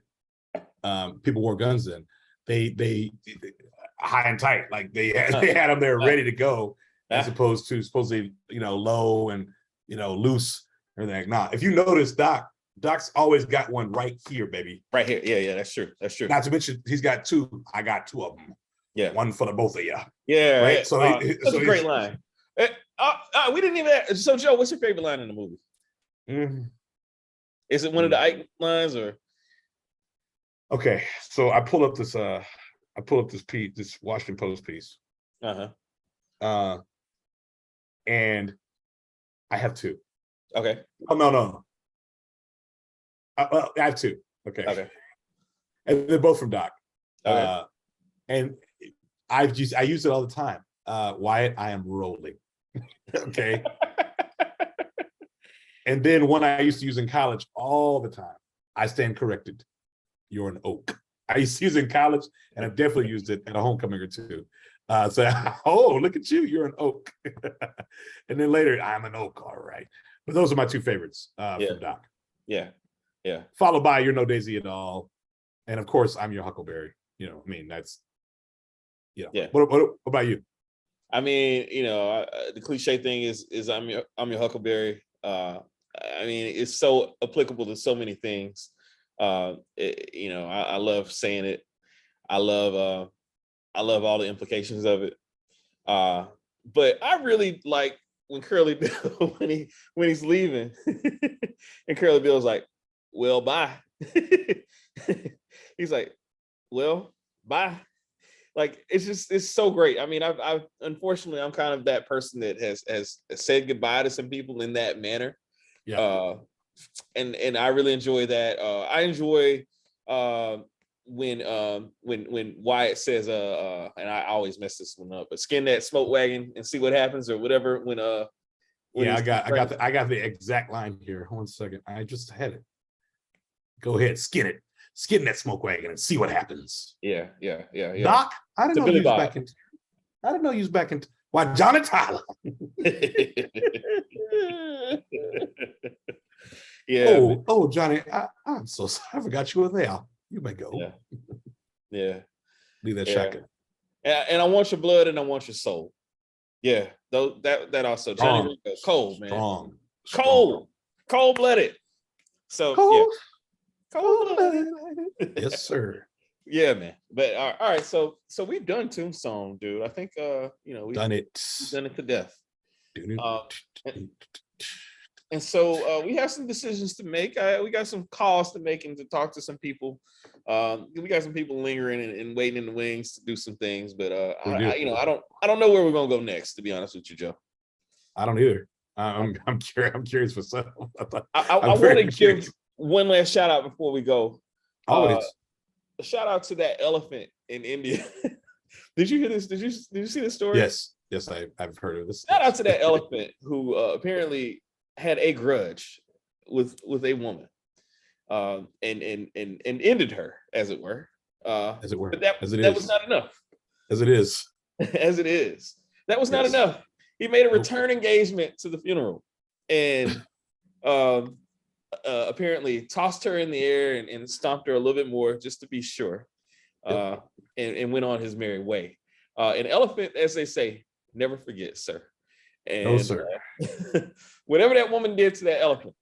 people wore guns then. They high and tight, like they had them there ready to go, as opposed to supposedly low and loose or everything. Nah, if you notice, Doc's always got one right here, baby. Right here. Yeah, that's true. Not to mention, he's got two. I got two of them. Yeah. One for the both of you. Yeah. Right. Yeah. So that's a great line. We didn't even. So, Joe, what's your favorite line in the movie? Mm-hmm. Is it one of the Ike lines or? Okay, so I pull up this piece, this Washington Post piece. And I have two. Okay. Oh no. I have two. Okay. And they're both from Doc. Okay. And I use it all the time. Wyatt, I am rolling. Okay. And then one I used to use in college all the time. I stand corrected. You're an oak. I used to use it in college, and I've definitely used it at a homecoming or two. Oh, look at you. You're an oak. And then later, I'm an oak. All right. But those are my two favorites from Doc. Yeah. Followed by You're No Daisy at All. And of course, I'm Your Huckleberry. That's, Yeah. What about you? I mean, the cliche thing is I'm your Huckleberry. It's so applicable to so many things. I love saying it. I love all the implications of it. But I really like when Curly Bill when he's leaving, and Curly Bill's like, "Well, bye." He's like, "Well, bye." Like it's so great. I mean, I've unfortunately I'm kind of that person that has said goodbye to some people in that manner. Yeah. And I really enjoy that. I enjoy when Wyatt says and I always mess this one up, but skin that smoke wagon and see what happens or whatever when yeah, I got the exact line here. 1 second. I just had it. Go ahead, skin that smoke wagon and see what happens. Yeah. Doc, I didn't know you was back in. I didn't know you was back in. Why, Johnny Tyler? Yeah. Oh, Johnny, I'm so sorry. I forgot you were there. You may go. Yeah. Leave that shotgun. And I want your blood and I want your soul. Yeah. Though that also Johnny Rico, cold, man. Cold-blooded. So cold-blooded. Yes, sir. Yeah, man. But all right, so we've done Tombstone, dude. I think we've done it to death. And so we have some decisions to make. We got some calls to make and to talk to some people. We got some people lingering and waiting in the wings to do some things. But I don't know where we're gonna go next. To be honest with you, Joe, I don't either. I'm curious for some. I want to give one last shout out before we go. Always. A shout out to that elephant in India. Did you hear this? Did you see this story? Yes, I've heard of this. Shout out to that elephant who apparently had a grudge with a woman, and ended her, as it were. But that was not enough. As it is. As it is. That was not enough. He made a return engagement to the funeral, and apparently tossed her in the air and stomped her a little bit more just to be sure, and went on his merry way. An elephant, as they say, never forgets, sir. And, no, sir. Whatever that woman did to that elephant,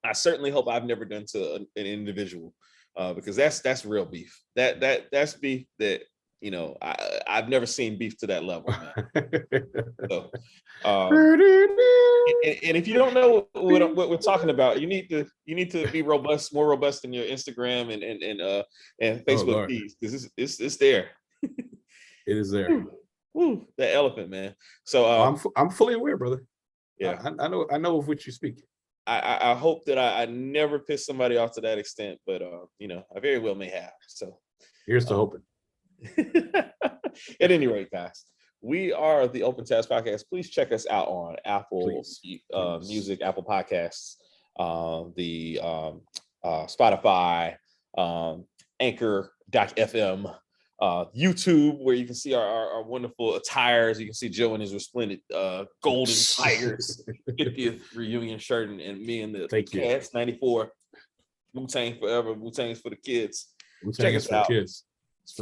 I certainly hope I've never done to an individual, because that's real beef. That's beef that I've never seen beef to that level, man. So, and if you don't know what we're talking about, you need to be robust, more robust in your Instagram and Facebook feeds, because it's there. It is there. Woo, that elephant, man. So I'm fully aware, brother. Yeah, I know of which you speak. I hope that I never piss somebody off to that extent, but I very well may have. So here's to hoping. At any rate, guys, we are the Open Task Podcast. Please check us out on Apple Music, Apple Podcasts, the Spotify, Anchor.fm, YouTube, where you can see our wonderful attires. You can see Joe in his resplendent golden Tigers 50th reunion shirt, and me in the Cats 94. Wu-Tang forever. Wu-Tang's for the kids. Check us out. For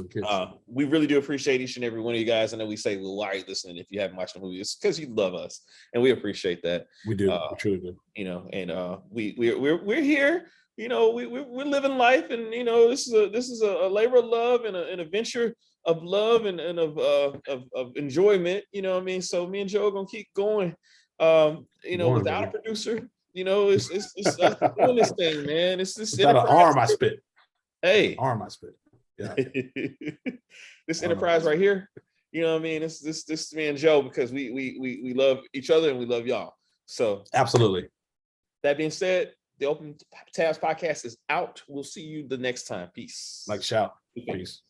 the kids. We really do appreciate each and every one of you guys. I know we say, well, why are you listening if you haven't watched the movie? It's because you love us, and we appreciate that. We do. We truly do. And we're here. We're living life, and this is a labor of love and an adventure of love and of enjoyment. You know what I mean? So me and Joe are gonna keep going. Without a producer, it's us doing this thing, man. It's this without an arm I spit. Hey, arm I spit. Yeah. This enterprise right here, you know what I mean? This me and Joe, because we love each other and we love y'all. So absolutely. That being said, the Open Tabs Podcast is out. We'll see you the next time. Peace. Shout. Peace.